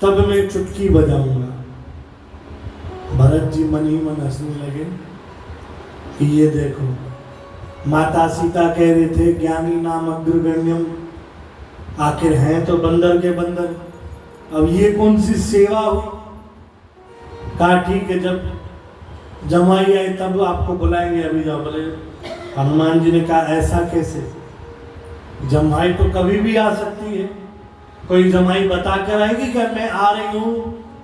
तब मैं चुटकी बजाऊंगा। भरत जी मन ही मन हंसने लगे कि ये देखो, माता सीता कह रहे थे ज्ञानी नाम अग्रगण्यम, आखिर हैं तो बंदर के बंदर, अब ये कौन सी सेवा हुई? कहा ठीक है जब जमाई आई तब आपको बुलाएंगे, अभी जाओ। बोले हनुमान जी ने कहा ऐसा कैसे? जमाई तो कभी भी आ सकती है, कोई जमाई बता कर आएगी क्या मैं आ रही हूँ,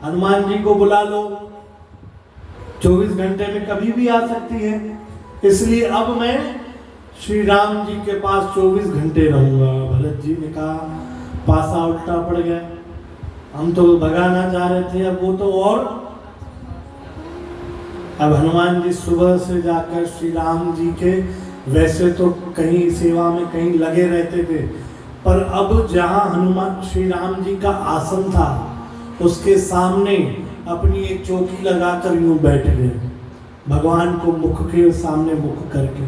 हनुमान जी को बुला लो। 24 घंटे में कभी भी आ सकती है, इसलिए अब मैं श्री राम जी के पास 24 घंटे रहूंगा। भरत जी ने कहा पासा उल्टा पड़ गया, हम तो भगाना चाह रहे थे, अब वो तो और। अब हनुमान जी सुबह से जाकर श्री राम जी के, वैसे तो कहीं सेवा में कहीं लगे रहते थे, पर अब जहाँ हनुमान श्री राम जी का आसन था उसके सामने अपनी एक चौकी लगाकर यूं बैठ गए, भगवान को मुख के सामने मुख करके।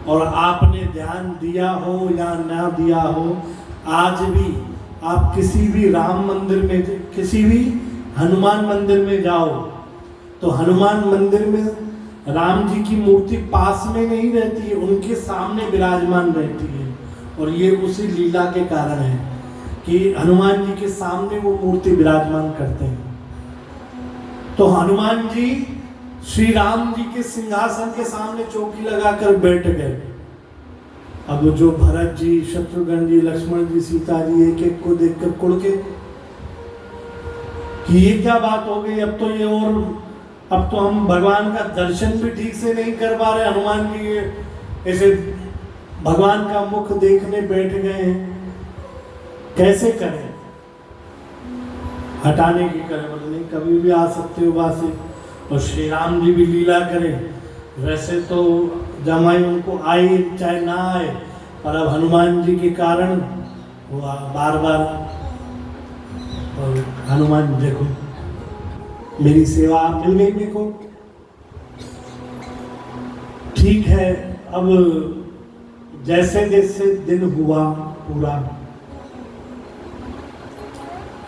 और आपने ध्यान दिया हो या ना दिया हो, आज भी आप किसी भी राम मंदिर में, किसी भी हनुमान मंदिर में जाओ तो हनुमान मंदिर में राम जी की मूर्ति पास में नहीं रहती है, उनके सामने विराजमान रहती है। और ये उसी लीला के कारण है कि हनुमान जी के सामने वो मूर्ति विराजमान करते हैं। तो हनुमान जी श्री राम जी के सिंहासन के सामने चौकी लगाकर बैठ गए। अब जो भरत जी, शत्रुघ्न जी, लक्ष्मण जी, सीता जी एक एक को देखकर कुड़के कि ये क्या बात हो गई, अब तो ये, और अब तो हम भगवान का दर्शन भी ठीक से नहीं कर पा रहे। हनुमान जी ऐसे भगवान का मुख देखने बैठ गए हैं, कैसे करें? हटाने की करें? बोले नहीं, कभी भी आ सकते हो वहां से। और श्री राम जी भी लीला करें, वैसे तो जमाई उनको आए चाहे ना आए, पर अब हनुमान जी के कारण वो बार बार। और हनुमान देखो मेरी सेवा मिल गई मेरे को, ठीक है। अब जैसे जैसे दिन हुआ पूरा,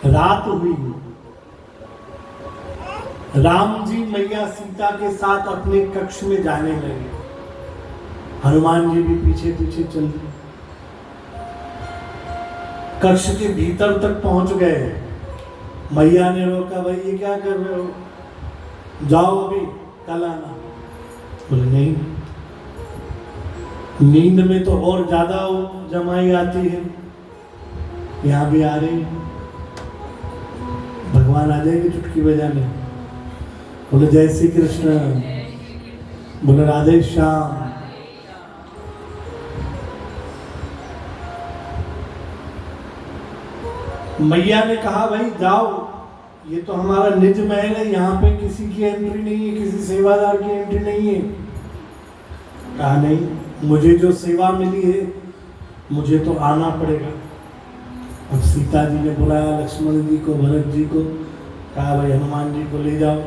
रात हुई, राम जी मैया सीता के साथ अपने कक्ष में जाने लगे, हनुमान जी भी पीछे पीछे चल दिए। कक्ष के भीतर तक पहुंच गए, मैया ने रोका, भाई ये क्या कर रहे हो, जाओ अभी कल आना। बोले नहीं, नींद में तो और ज्यादा जमाई आती है, यहाँ भी आ रही है, भगवान आ जाएंगे चुटकी बजाने। बोले जय श्री कृष्ण, बोले राधे श्याम। मैया ने कहा भाई जाओ, ये तो हमारा निज महल है, यहाँ पे किसी की एंट्री नहीं है, किसी सेवादार की एंट्री नहीं है। कहा नहीं, मुझे जो सेवा मिली है मुझे तो आना पड़ेगा। अब सीता जी ने बुलाया लक्ष्मण जी को, भरत जी को, कहा भाई हनुमान जी को ले जाओ।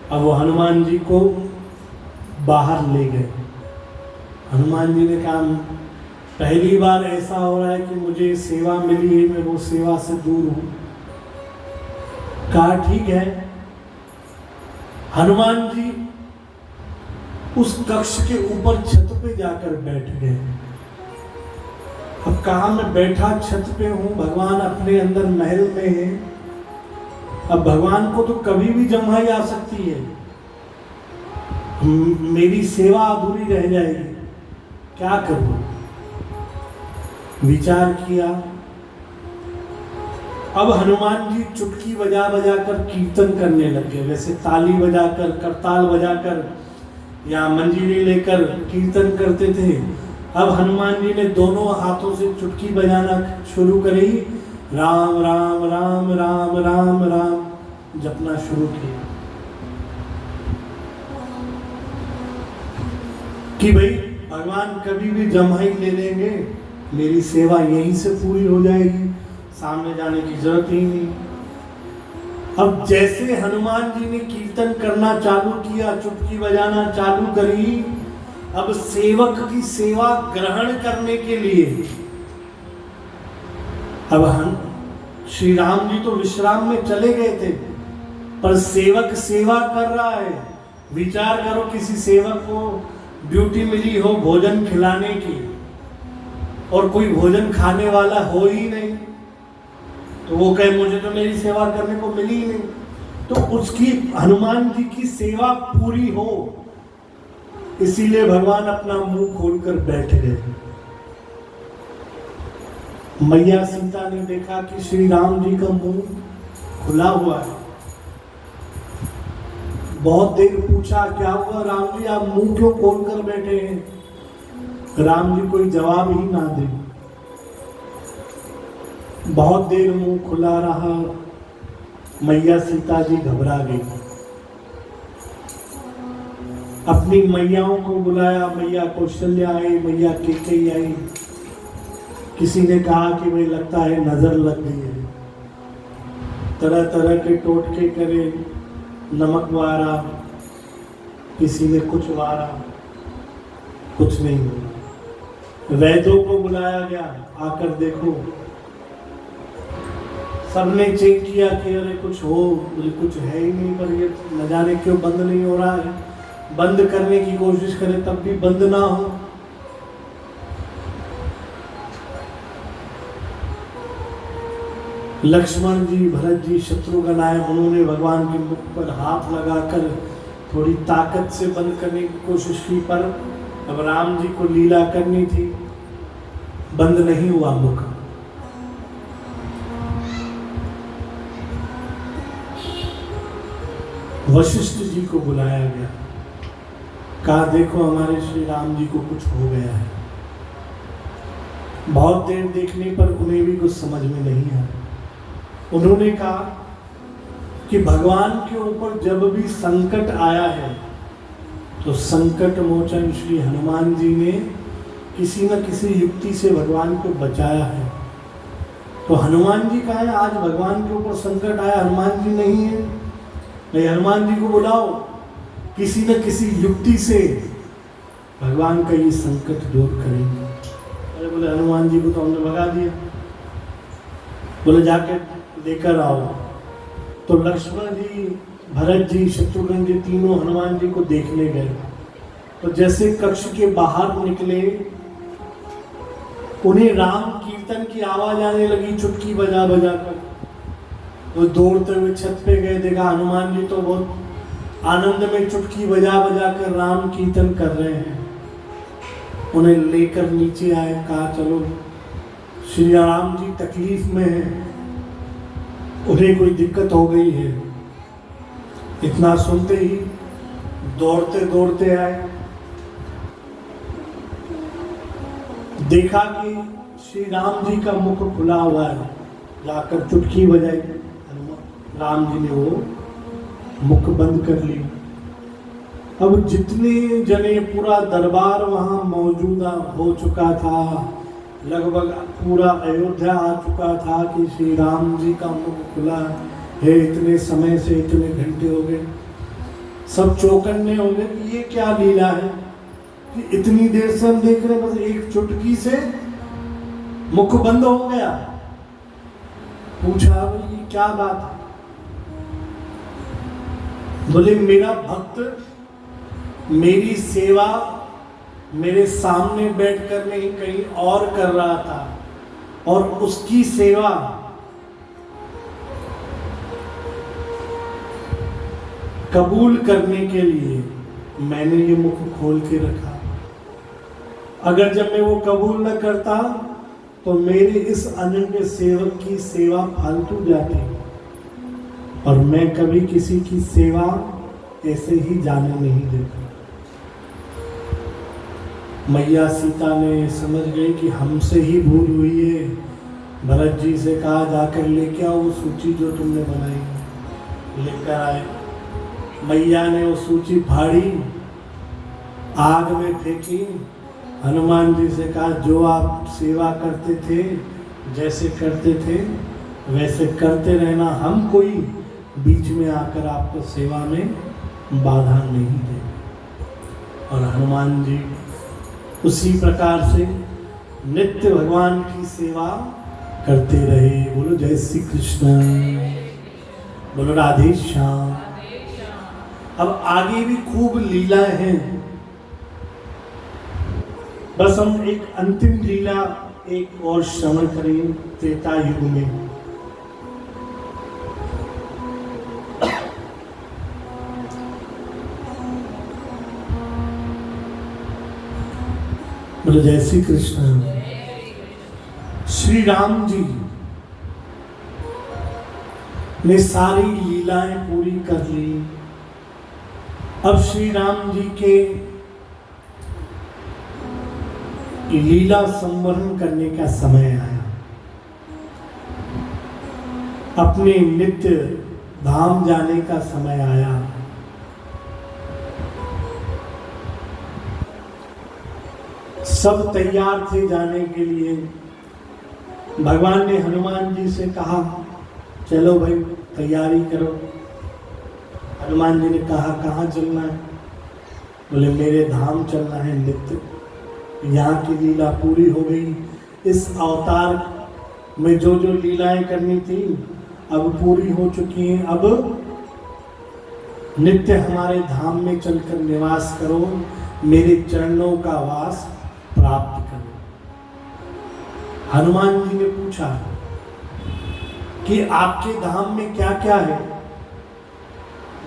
अब वो हनुमान जी को बाहर ले गए। हनुमान जी ने कहा पहली बार ऐसा हो रहा है कि मुझे सेवा मिली है, मैं वो सेवा से दूर हूँ। कहा ठीक है, हनुमान जी उस कक्ष के ऊपर छत पे जाकर बैठ गए। अब कहा मैं बैठा छत पे हूं, भगवान अपने अंदर महल में है। अब भगवान को तो कभी भी जम्हाई आ सकती है, मेरी सेवा अधूरी रह जाएगी, क्या करूं? विचार किया। अब हनुमान जी चुटकी बजा बजा कर कीर्तन करने लगे। वैसे ताली बजाकर, करताल बजाकर या मंजीरी लेकर कीर्तन करते थे। अब हनुमान जी ने दोनों हाथों से चुटकी बजाना शुरू करी। राम राम राम राम राम राम जपना शुरू किया कि भाई भगवान कभी भी जम्हाई ले लेंगे, मेरी सेवा यहीं से पूरी हो जाएगी, सामने जाने की जरूरत ही नहीं। अब जैसे हनुमान जी ने कीर्तन करना चालू किया, चुटकी बजाना चालू करी, अब सेवक की सेवा ग्रहण करने के लिए अब हम श्री राम जी तो विश्राम में चले गए थे, पर सेवक सेवा कर रहा है। विचार करो, किसी सेवक को ड्यूटी मिली हो भोजन खिलाने की और कोई भोजन खाने वाला हो ही नहीं, तो वो कहे मुझे तो मेरी सेवा करने को मिली ही नहीं। तो उसकी हनुमान जी की सेवा पूरी हो, इसीलिए भगवान अपना मुंह खोलकर बैठ गए। मैया सीता ने देखा कि श्री राम जी का मुंह खुला हुआ है। बहुत देर पूछा, क्या हुआ राम जी, आप मुंह क्यों खोलकर बैठे हैं? राम जी कोई जवाब ही ना दे। बहुत देर मुंह खुला रहा। मैया सीता जी घबरा गई। अपनी मैयाओं को बुलाया, मैया कौशल्या आई, मैया कैकेयी आई। किसी ने कहा कि भाई लगता है नजर लग गई है। तरह तरह के टोटके करे, नमक वारा, किसी ने कुछ वारा, कुछ नहीं हुआ। वैद्यों को बुलाया गया, आकर देखो। सबने चेक किया कि अरे कुछ हो, बोले कुछ है ही नहीं, पर ये न जाने क्यों बंद नहीं हो रहा है। बंद करने की कोशिश करें तब भी बंद ना हो। लक्ष्मण जी, भरत जी, शत्रुघ्न आए, उन्होंने भगवान के मुख पर हाथ लगाकर थोड़ी ताकत से बंद करने की कोशिश की, पर अब राम जी को लीला करनी थी, बंद नहीं हुआ मुख। वशिष्ठ जी को बुलाया गया, कहा देखो हमारे श्री राम जी को कुछ हो गया है। बहुत देर देखने पर उन्हें भी कुछ समझ में नहीं आया। उन्होंने कहा कि भगवान के ऊपर जब भी संकट आया है तो संकट मोचन श्री हनुमान जी ने किसी न किसी युक्ति से भगवान को बचाया है। तो हनुमान जी कहा है आज भगवान के ऊपर संकट आया, हनुमान जी नहीं है, नहीं हनुमान जी को बुलाओ, किसी न किसी युक्ति से भगवान का ये संकट दूर करेंगे। अरे बोले हनुमान जी को तो हमने भगा दिया, बोले जाके लेकर आओ। तो लक्ष्मण जी, भरत जी, शत्रुघ्न जी तीनों हनुमान जी को देखने गए। तो जैसे कक्ष के बाहर निकले, उन्हें राम कीर्तन की आवाज आने लगी चुटकी बजा बजा कर। वो दौड़ते हुए छत पे गए, देखा हनुमान जी तो बहुत आनंद में चुटकी बजा बजा कर राम कीर्तन कर रहे हैं। उन्हें लेकर नीचे आए, कहा चलो श्री राम जी तकलीफ में हैं, उन्हें कोई दिक्कत हो गई है। इतना सुनते ही दौड़ते दौड़ते आए, देखा कि श्री राम जी का मुख खुला हुआ है। जाकर चुटकी बजाई, राम जी ने वो मुख बंद कर ली। अब जितने जने, पूरा दरबार वहां मौजूदा हो चुका था, लगभग पूरा अयोध्या आ चुका था कि श्री राम जी का मुख खुला है। इतने समय से, इतने घंटे हो गए, सब चौकन्ने हो गए कि ये क्या लीला है कि इतनी देर से हम देख रहे हैं, बस एक चुटकी से मुख बंद हो गया। पूछा ये क्या बात है? बोले मेरा भक्त मेरी सेवा मेरे सामने बैठकर नहीं कहीं और कर रहा था, और उसकी सेवा कबूल करने के लिए मैंने ये मुख खोल के रखा। अगर जब मैं वो कबूल न करता तो मेरे इस अनन्य सेवक की सेवा फालतू जाती, और मैं कभी किसी की सेवा ऐसे ही जाने नहीं देता। मैया सीता ने समझ गई कि हमसे ही भूल हुई है। भरत जी से कहा जाकर लेके आओ वो सूची जो तुमने बनाई। लेकर आए। मैया ने वो सूची फाड़ी, आग में फेंकी। हनुमान जी से कहा जो आप सेवा करते थे, जैसे करते थे वैसे करते रहना, हम कोई बीच में आकर आपको सेवा में बाधा नहीं देंगे। और हनुमान जी उसी प्रकार से नित्य भगवान की सेवा करते रहे। बोलो जय श्री कृष्ण, बोलो राधे श्याम। अब आगे भी खूब लीलाएं हैं, बस हम एक अंतिम लीला एक और श्रवण करें। त्रेता युग में बोलो जय श्री कृष्ण। श्री राम जी ने सारी लीलाएं पूरी कर ली। अब श्री राम जी के लीला संवरण करने का समय आया। अपने नित्य धाम जाने का समय आया। सब तैयार थे जाने के लिए। भगवान ने हनुमान जी से कहा चलो भाई तैयारी करो। हनुमान जी ने कहा कहाँ चलना है? बोले मेरे धाम चलना है नित्य। यहाँ की लीला पूरी हो गई। इस अवतार में जो जो लीलाएं करनी थी अब पूरी हो चुकी हैं। अब नित्य हमारे धाम में चलकर निवास करो, मेरे चरणों का वास प्राप्त करो। हनुमान जी ने पूछा कि आपके धाम में क्या क्या है?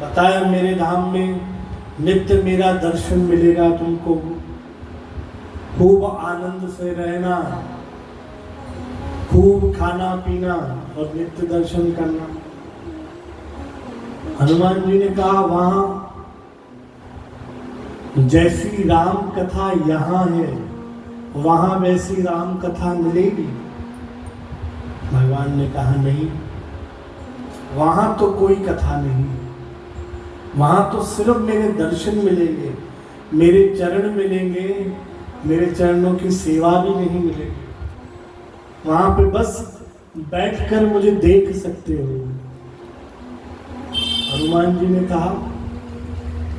बताया मेरे धाम में नित्य मेरा दर्शन मिलेगा तुमको, खूब आनंद से रहना, खूब खाना पीना और नित्य दर्शन करना। हनुमान जी ने कहा वहां जैसी राम कथा यहाँ है वहां वैसी राम कथा मिलेगी? भगवान ने कहा नहीं, वहां तो कोई कथा नहीं, वहां तो सिर्फ मेरे दर्शन मिलेंगे, मेरे चरण मिलेंगे, मेरे चरणों की सेवा भी नहीं मिलेगी। वहां पे बस बैठकर मुझे देख सकते हो। हनुमान जी ने कहा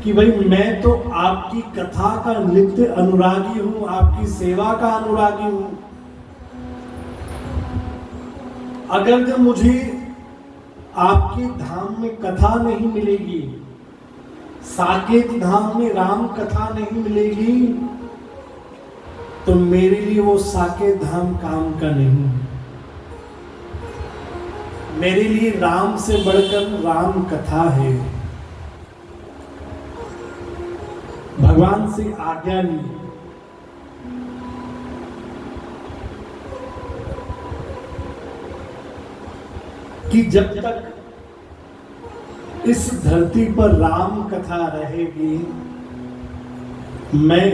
कि भाई मैं तो आपकी कथा का नित्य अनुरागी हूं, आपकी सेवा का अनुरागी हूं। अगर जब मुझे आपके धाम में कथा नहीं मिलेगी, साकेत धाम में राम कथा नहीं मिलेगी, तो मेरे लिए वो साकेत धाम काम का नहीं है। मेरे लिए राम से बढ़कर राम कथा है। भगवान से आज्ञा ली कि जब तक इस धरती पर राम कथा रहेगी, मैं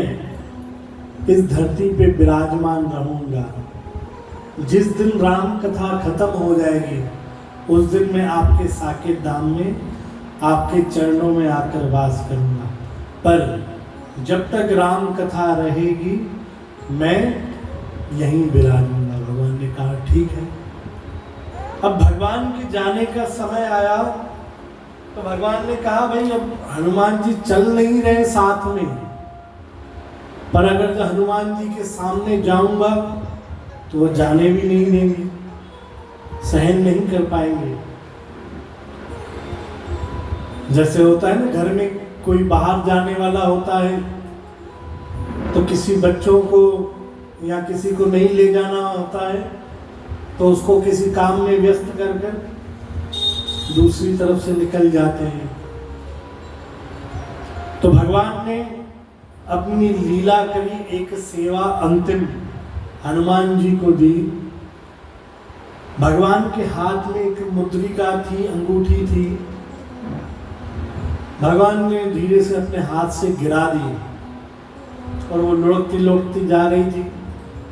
इस धरती पे विराजमान रहूंगा। जिस दिन राम कथा खत्म हो जाएगी उस दिन मैं आपके साकेत धाम में आपके चरणों में आकर वास करूंगा। पर जब तक राम कथा रहेगी मैं यहीं विराजूंगा। भगवान ने कहा ठीक है। अब भगवान के जाने का समय आया तो भगवान ने कहा भाई अब हनुमान जी चल नहीं रहे साथ में, पर अगर हनुमान जी के सामने जाऊंगा तो वो जाने भी नहीं देंगे, सहन नहीं कर पाएंगे। जैसे होता है ना, घर में कोई बाहर जाने वाला होता है तो किसी बच्चों को या किसी को नहीं ले जाना होता है तो उसको किसी काम में व्यस्त कर कर दूसरी तरफ से निकल जाते हैं। तो भगवान ने अपनी लीला करी, एक सेवा अंतिम हनुमान जी को दी। भगवान के हाथ में एक मुद्रिका थी, अंगूठी थी। भगवान ने धीरे से अपने हाथ से गिरा दी और वो लुढ़कती लुढ़कती जा रही थी।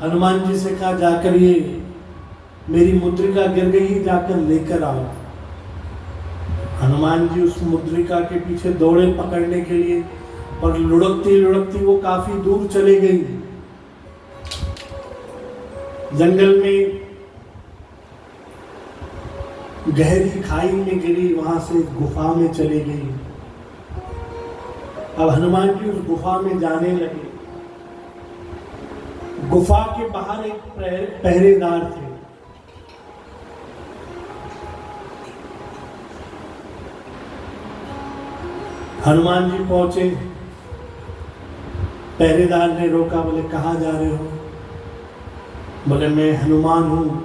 हनुमान जी से कहा, जाकर ये मेरी मुद्रिका गिर गई, जाकर लेकर आओ। हनुमान जी उस मुद्रिका के पीछे दौड़े पकड़ने के लिए और लुढ़कती लुढ़कती वो काफी दूर चले गई। जंगल में गहरी खाई में गिरी, वहां से गुफा में चली गई। अब हनुमान जी उस गुफा में जाने लगे। गुफा के बाहर एक पहरेदार थे। हनुमान जी पहुंचे, पहरेदार ने रोका, बोले कहाँ जा रहे हो? बोले मैं हनुमान हूँ।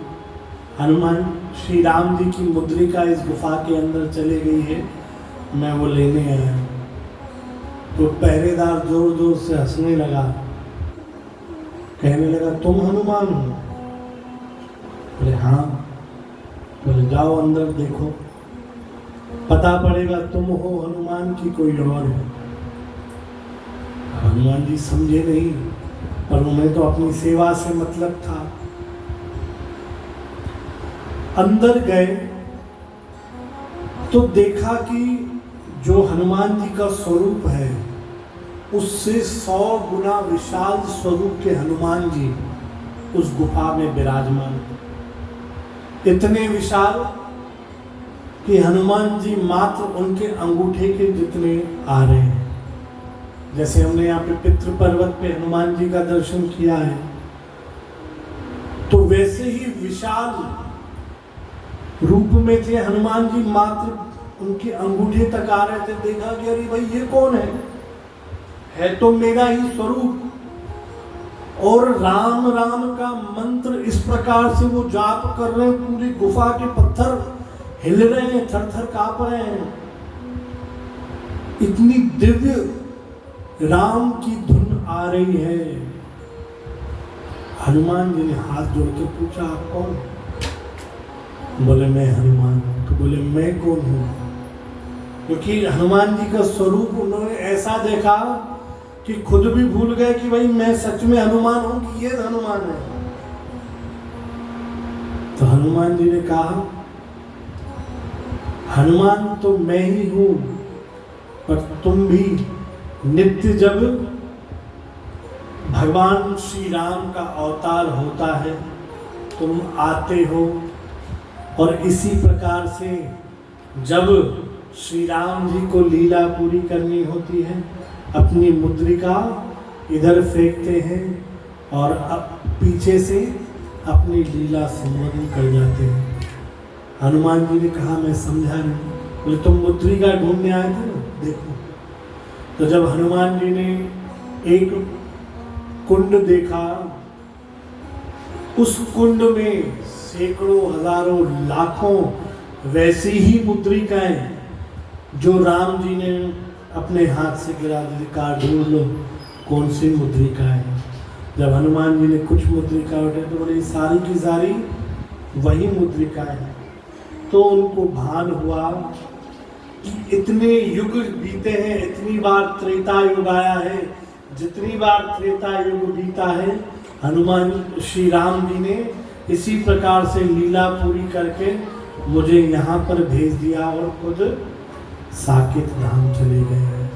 हनुमान श्री राम जी की मुद्रिका इस गुफा के अंदर चली गई है, मैं वो लेने आया हूँ। तो पहरेदार जोर जोर से हंसने लगा, कहने लगा तुम हनुमान हो? बोले हाँ। बोले जाओ अंदर देखो, पता पड़ेगा तुम हो हनुमान की कोई और है। हनुमान जी समझे नहीं, पर उन्हें तो अपनी सेवा से मतलब था। अंदर गए तो देखा कि जो हनुमान जी का स्वरूप है उससे 100 गुना विशाल स्वरूप के हनुमान जी उस गुफा में विराजमान। इतने विशाल कि हनुमान जी मात्र उनके अंगूठे के जितने आ रहे हैं। जैसे हमने यहाँ पे पितृ पर्वत पे हनुमान जी का दर्शन किया है, तो वैसे ही विशाल रूप में थे हनुमान जी, मात्र उनके अंगूठे तक आ रहे थे। देखा कि अरे भाई ये कौन है तो मेरा ही स्वरूप। और राम राम का मंत्र इस प्रकार से वो जाप कर रहे हैं, पूरी गुफा के पत्थर हिल रहे हैं, थर थर कांप रहे हैं। इतनी दिव्य राम की धुन आ रही है। हनुमान जी ने हाथ जोड़ के पूछा आप कौन? बोले मैं हनुमान हूं। तो बोले मैं कौन हूं? क्योंकि हनुमान जी का स्वरूप उन्होंने ऐसा देखा कि खुद भी भूल गए कि भाई मैं सच में हनुमान हूं कि ये हनुमान है। तो हनुमान जी ने कहा हनुमान तो मैं ही हूं, पर तुम भी नित्य जब भगवान श्री राम का अवतार होता है तुम आते हो, और इसी प्रकार से जब श्री राम जी को लीला पूरी करनी होती है अपनी मुद्रिका इधर फेंकते हैं और पीछे से अपनी लीला संबोधन कर जाते हैं। हनुमान जी ने कहा मैं समझा नहीं। बोले तुम मुद्रिका ढूंढने आए थे ना, देखो। तो जब हनुमान जी ने एक कुंड देखा, उस कुंड में सैकड़ों हजारों लाखों वैसी ही मुद्रिकाएं जो राम जी ने अपने हाथ से गिरा दी। कहा ढूंढ लो कौन सी मुद्रिका है। जब हनुमान जी ने कुछ मुद्रिका उठे तो बोले सारी की सारी वही मुद्रिकाएं हैं। तो उनको भान हुआ कि इतने युग बीते हैं, इतनी बार त्रेता युग आया है, जितनी बार त्रेता युग बीता है हनुमान श्री राम जी ने इसी प्रकार से लीला पूरी करके मुझे यहाँ पर भेज दिया और खुद साकेत धाम चले गए।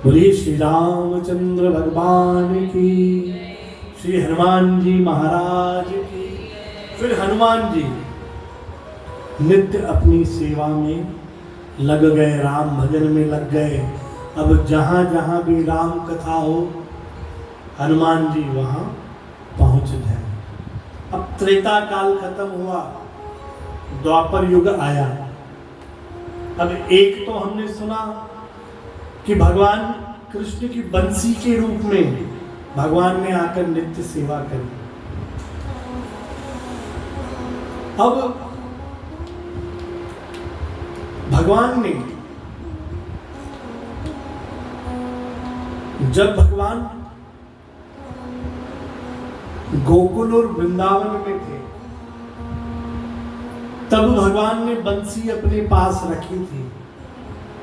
बोलिए श्री रामचंद्र भगवान की, श्री हनुमान जी महाराज की। फिर हनुमान जी नित्य अपनी सेवा में लग गए, राम भजन में लग गए। अब जहाँ जहाँ भी राम कथा हो हनुमान जी वहाँ पहुँच गए। अब त्रेता काल खत्म हुआ, द्वापर युग आया। अब एक तो हमने सुना कि भगवान कृष्ण की बंसी के रूप में भगवान ने आकर नित्य सेवा करी। अब भगवान ने, जब भगवान गोकुल और वृंदावन में थे, तब भगवान ने बंसी अपने पास रखी थी,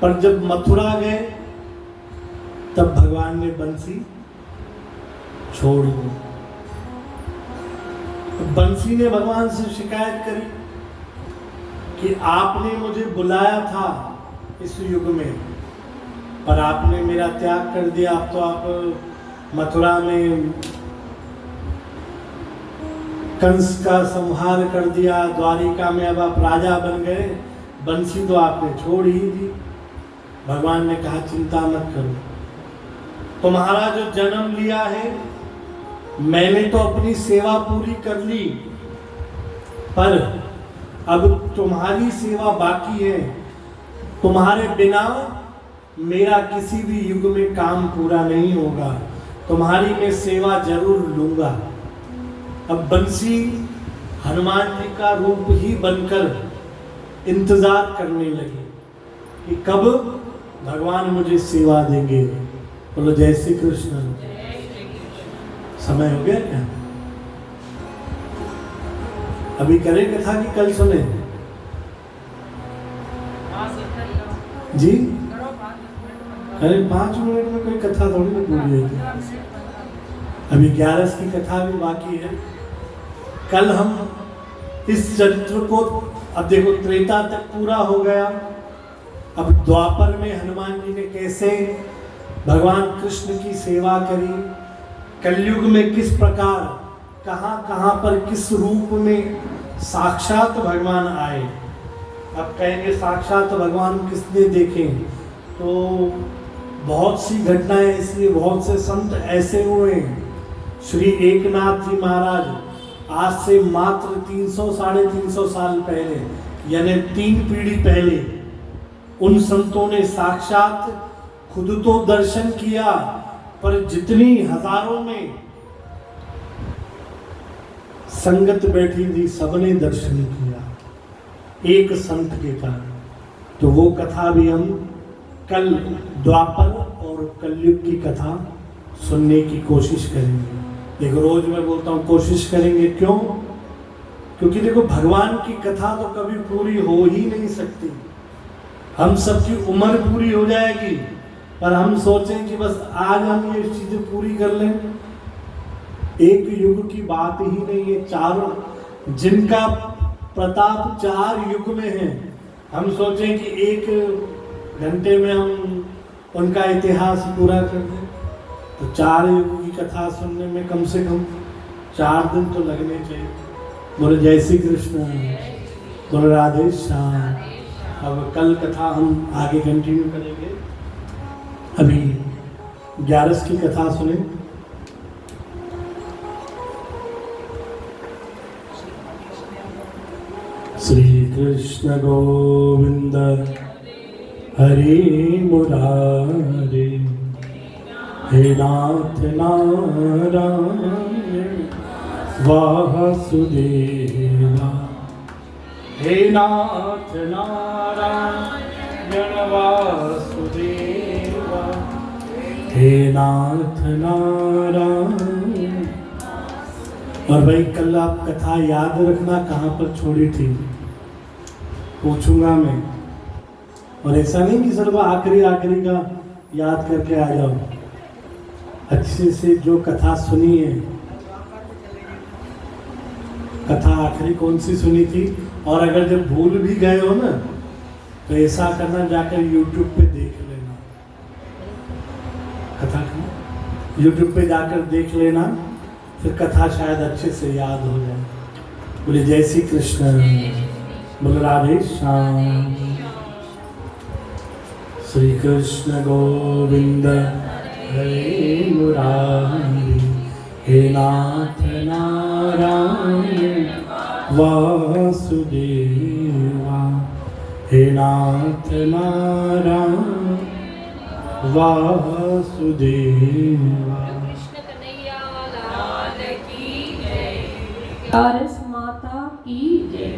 पर जब मथुरा गए तब भगवान ने बंसी छोड़ दी। बंसी ने भगवान से शिकायत करी कि आपने मुझे बुलाया था इस युग में, पर आपने मेरा त्याग कर दिया। अब तो आप मथुरा में कंस का संहार कर दिया, द्वारिका में अब आप राजा बन गए, बंसी तो आपने छोड़ ही दी। भगवान ने कहा चिंता मत करो, तुम्हारा जो जन्म लिया है मैंने तो अपनी सेवा पूरी कर ली, पर अब तुम्हारी सेवा बाकी है। तुम्हारे बिना मेरा किसी भी युग में काम पूरा नहीं होगा, तुम्हारी मैं सेवा जरूर लूंगा। अब बंसी हनुमान जी का रूप ही बनकर इंतजार करने लगी कि कब भगवान मुझे सेवा देंगे। बोलो जय श्री कृष्ण। समय हो गया क्या? अभी करें कथा कि कल सुने? जी अरे 5 मिनट में कोई कथा थोड़ी ना पूरी होती। अभी 11 की कथा भी बाकी है। कल हम इस चरित्र को, अब देखो त्रेता तक पूरा हो गया, अब द्वापर में हनुमान जी ने कैसे भगवान कृष्ण की सेवा करी, कलयुग में किस प्रकार कहाँ कहाँ पर किस रूप में साक्षात भगवान आए। अब कहेंगे साक्षात भगवान किसने देखे, तो बहुत सी घटनाएं, इसलिए बहुत से संत ऐसे हुए। श्री एकनाथ जी महाराज आज से मात्र 300-350 साल पहले, यानी 3 पीढ़ी पहले, उन संतों ने साक्षात खुद तो दर्शन किया, पर जितनी हजारों में संगत बैठी थी सबने दर्शन किया एक संत के कारण। तो वो कथा भी हम कल द्वापर और कलयुग की कथा सुनने की कोशिश करेंगे। देखो रोज मैं बोलता हूँ कोशिश करेंगे, क्यों? क्योंकि देखो भगवान की कथा तो कभी पूरी हो ही नहीं सकती। हम सबकी उम्र पूरी हो जाएगी, पर हम सोचें कि बस आज हम ये चीजें पूरी कर लें। एक युग की बात ही नहीं है, चारों जिनका प्रताप 4 युग में है, हम सोचें कि 1 घंटे में हम उनका इतिहास पूरा कर दें, तो 4 युग की कथा सुनने में कम से कम 4 दिन तो लगने चाहिए। बोलो जय श्री कृष्ण, बोलो राधे श्याम। अब कल कथा हम आगे कंटिन्यू करेंगे। अभी 11 की कथा सुने। श्री कृष्ण गोविंद हरि मुरारे, हे नाथ नारायण वासुदेवा, हे नाथ नारायण वासुदेवा, हे नाथ नारायण। और भाई कल आप कथा याद रखना कहाँ पर छोड़ी थी, पूछूंगा मैं। और ऐसा नहीं कि सिर्फ आखिरी का याद करके आ जाओ, अच्छे से जो कथा सुनी है, कथा आखिरी कौन सी सुनी थी। और अगर जब भूल भी गए हो ना, तो ऐसा करना जाकर YouTube पे देख लेना, कथा को YouTube पे जाकर देख लेना, फिर कथा शायद अच्छे से याद हो जाए। बोले जय श्री कृष्ण, बोले राधे श्याम। श्री कृष्ण गोविंद हरे मुरारी, हे नाथ नारायण वासुदेवा, हे नाथ नारायण वासुदेवा। कृष्ण कन्हैया लाल की जय। ग्यारस माता की जय।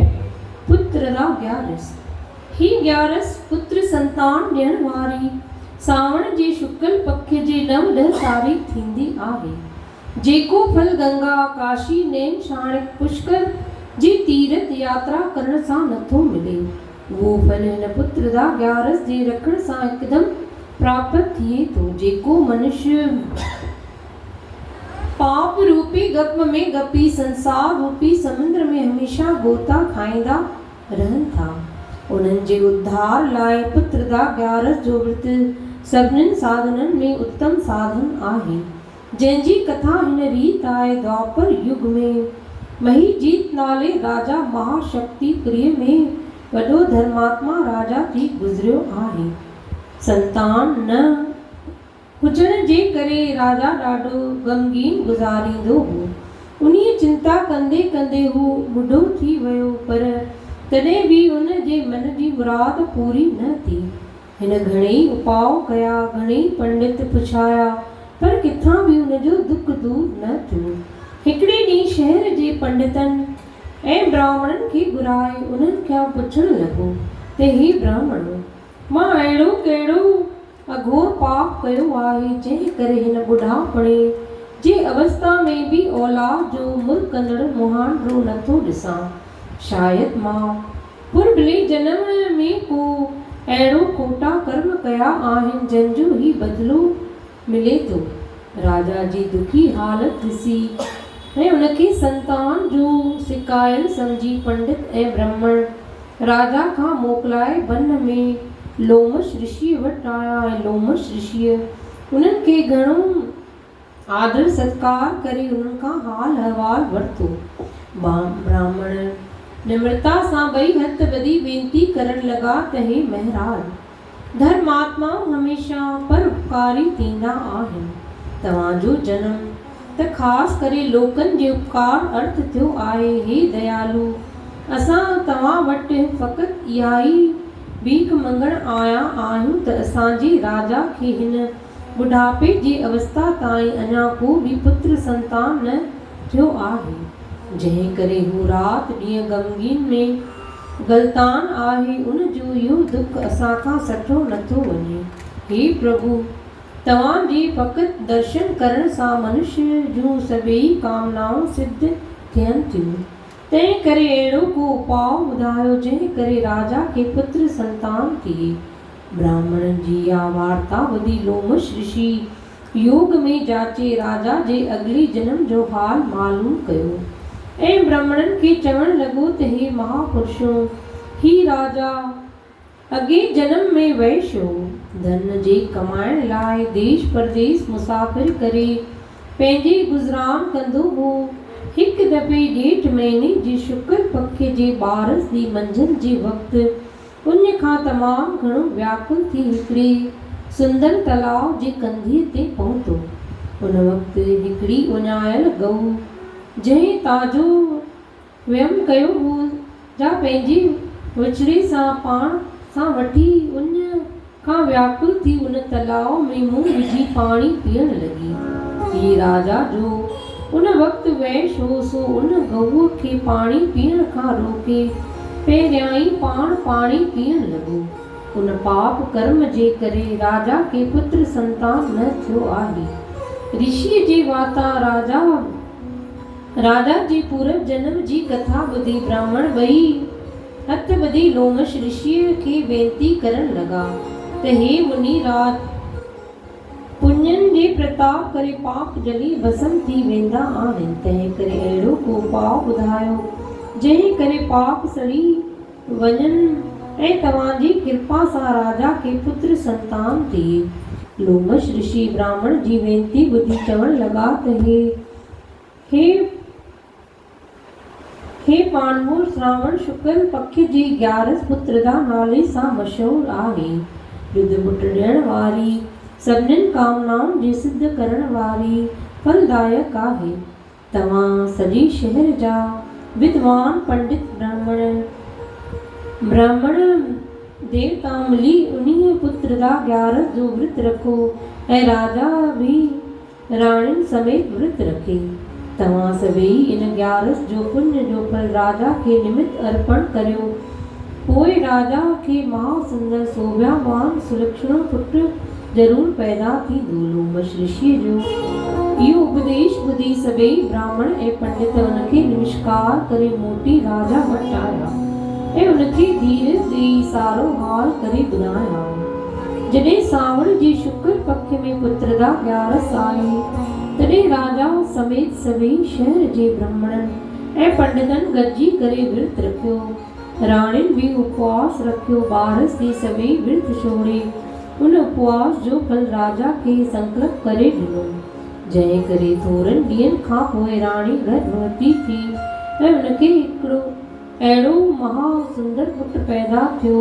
पुत्र रा ग्यारस ही ग्यारस पुत्र संतान ॾियण वारी सावण जे शुक्ल पक्ष जे 9-10 तारीख़ थींदी आहे, जेको फल गंगा काशी नेम शाणिक पुष्कर जी तीर्थ यात्रा करण सां नथो मिले, वो फल हिन पुत्र दा ग्यारस जे रखण सां हिकदम प्राप्त थिए थो, जेको मनुष्य पाप रूपी गप में गपी संसार रूपी समुद्र में हमेशा गोता खाईंदा रहन था। उन्हनि जे उद्धार लाइ पुत्र दा ग्यारस जो व्रत सभिनीनि साधननि में उत्तम साधन आहे, जंहिंजी कथा हिन रीत आहे। द्वापर युग में महीजीत नाले राजा महाशक्ति प्रिय में वॾो धर्मात्मा राजा थी गुज़रियो आहे। संतान न हुजण जे करे राजा ॾाढो ग़मगीन गुज़ारींदो हो। उन्हीअ चिंता कंदे कंदे हू ॿुढो थी वियो, पर तॾहिं बि उन जे मन जी मुराद पूरी न थी। हिन घणेई उपाउ कया, घणेई पंडित पुछाया, पर किथां बि उनजो दुख दूर न थियो। हिकिड़े ॾींहुं शहर जे पंडितनि ऐं ब्राह्मणनि खे घुराए उन्हनि खां पुछण लॻो त हे ब्राह्मणो, मां अहिड़ो कहिड़ो अघोर पाप कयो आहे जंहिं करे हिन ॿुढापणे जे अवस्था में बि औलाद जो मुर कंदड़ मुहांडो नथो ॾिसां। शायदि मां पुरबले जनम में को अहिड़ो खोटा कर्म कया आहिनि जंहिंजो ही बदिलो मिले थो। राजा जी दुखी हालत ॾिसी ऐं उनखे संतान जो सिकायल सम्झी पंडित ऐं ब्राह्मण राजा खां मोकिलाए वन में लोमश ऋषिअ वटि आया ऐं लोमश ऋषिअ उन्हनि खे घणो आदर सत्कार करे उन्हनि खां हाल अहवाल वरितो। ब्राह्मण निम्रता सां ॿई हथ ॿधी वेनती करण लॻा त हे महाराज, धर्मात्माऊं हमेशा परोपकारी थींदा आहिनि। तव्हांजो जनम त ख़ासि करे लोकनि जे उपकार अर्थ थियो आहे। हे दयालु, असां तव्हां वटि फ़क़ति इहा ई भीख मंगण आया आहियूं त असांजे राजा खे हिन ॿुढापे जी अवस्था ताईं अञा को बि पुत्र संतान न थियो आहे, जंहिं करे हू राति ॾींहुं ग़मगीन में गलतान आहे। उन जो इहो दुख असां खां सठो नथो वञे। हे प्रभु, तव्हांजे फ़क़ति दर्शन करण सां मनुष्य जूं सभेई कामनाऊं सिद्ध थियनि थियूं। तंहिं करे अहिड़ो को उपाउ ॿुधायो जंहिं करे राजा खे पुत्र संतान थिए। ब्राह्मणनि जी इहा वार्ता ॿुधी लोमश ऋषि योग में जाचे राजा जे अॻिले जनम जो हाल मालूम कयो ऐं ब्राह्मणनि खे चवण लॻो त हे महापुरुषो, ही राजा अॻे जनम में वैश्य हो। धन जे कमाइण लाइ देश परदेश मुसाफ़िर करे पंहिंजे गुज़रान कंदो हो। हिकु दफ़े ॼेठ महीने जे शुक्ल पख जे 12 ॾींहुं मंझंदि जे वक़्तु उन खां तमामु घणो व्याकुल थी हिकिड़े सुंदर तलाउ जे कंधीअ ते पहुतो। उन वक़्तु हिकिड़ी उञायल गऊ जंहिं ताजो व्यम कयो हो जा पंहिंजे विछड़े सां पाण सां वठी उन खां व्याकुल थी उन तलाउ में मुंहुं विझी पाणी पीअण लॻी। ही राजा जो उन वक़्तु वैश हो, सो उन गऊअ खे पाणी पीअण खां रोके पहिरियां ई पाण पाणी पीअण लॻो। उन पाप कर्म जे करे राजा खे पुत्र संतान न थियो आहे। ऋषिअ जे वाता राजा जे पूर्व जनम जी कथा ॿुधी ब्राह्मण ॿई हथ ॿधी लोमश ऋषिअ खे वेनती करण लॻा त हे मुनि राज, पुण्यनि जे प्रताप करे पाप जली भस्म थी वेंदा आहिनि। तंहिं करे अहिड़ो को उपाउ ॿुधायो जंहिं करे पाप सड़ी वञनि ऐं तव्हांजी कृपा सां राजा खे पुत्र संतान थिए। लोमश ऋषि ब्राह्मण जी वेनती ॿुधी चवण लॻा त हे पांडवो, श्रावण शुक्ल पख जी 11 पुत्रदा नाले सां मशहूरु आहे। युद्ध बुट ॾियण वारी, सभिनीनि कामनाउनि जे सिद्ध करण वारी, फलदायक आहे। तव्हां सॼे शहर जा विद्वान पंडित ब्राह्मण देवता मिली उन्हीं पुत्र दा 11 जो व्रत रखो ऐं राजा भी राणियुनि समेत व्रत रखे। तव्हां सभई इन 11 जो पुण्य जो फल राजा खे निमित अर्पण करियो। पोइ राजा खे महासुंदर सोभ्यावान सुलक्षणो पुत्र ज़रूर पैदा थींदो। लोमश ऋषिअ जो इहो उपदेश ॿुधी सभई ब्राह्मण ऐं पंडित उनखे नमस्कार करे मोटी राजा वटि आया ऐं उनखे धीरज ॾेई सारो हाल करे ॿुधाया। जॾहिं सावण जी शुक्ल पक्ष में पुत्र दा 11 आहे तॾहिं राजा समेत सभई शहर जे ब्राह्मणनि ऐं पंडितनि गॾिजी करे विर्त रखियो। राणियुनि भी उपवास रखियो। बारस ॾींहुं सभई विर्त छोड़े उन उपवास जो फल राजा खे संकल्प करे ॾिनो। जंहिं करे थोरनि ॾींहंनि खां पोइ राणी गर्भवती थी ऐं उनखे हिकिड़ो अहिड़ो महासुंदर पुटु पैदा थियो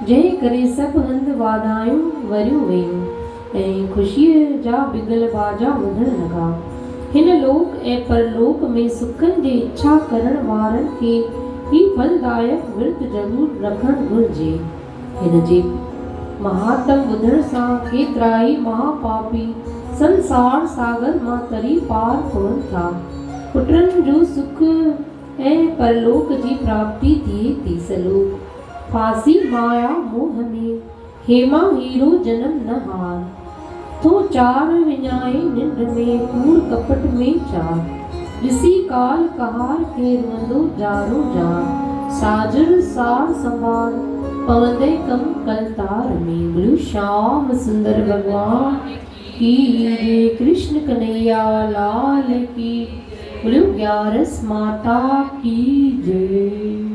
जंहिं करे सभु हंधि वाधायूं वरियूं वयूं ऐं ख़ुशीअ जा बिगल बाजा वधण लॻा। हिन लोक ऐं परलोक में सुखनि जी इच्छा करण वारनि खे ही फलदायक विर्त ज़रूर रखणु घुरिजे। हिन जे महात्म ॿुधण सां केतिरा ई महापापी संसार सागर मां तरी पार पवनि था। पुटनि जो सुख ऐं परलोक जी प्राप्ति थिए थी। सलोक फासी माया मोह में हेमा हीरो जन्म न हार तो चार विञाए निंड में कूड़ कपट में चार ऋषि काल कहार के रोंदो जारो जार साजुर सार संभार पवंदे कम कलतार में। बोलो श्याम सुंदर भगवान की जय। कृष्ण कन्हैया लाल की। बोलो 11 माता की जय।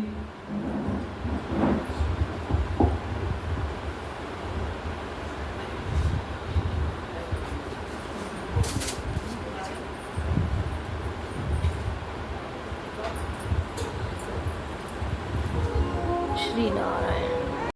श्री नारायण।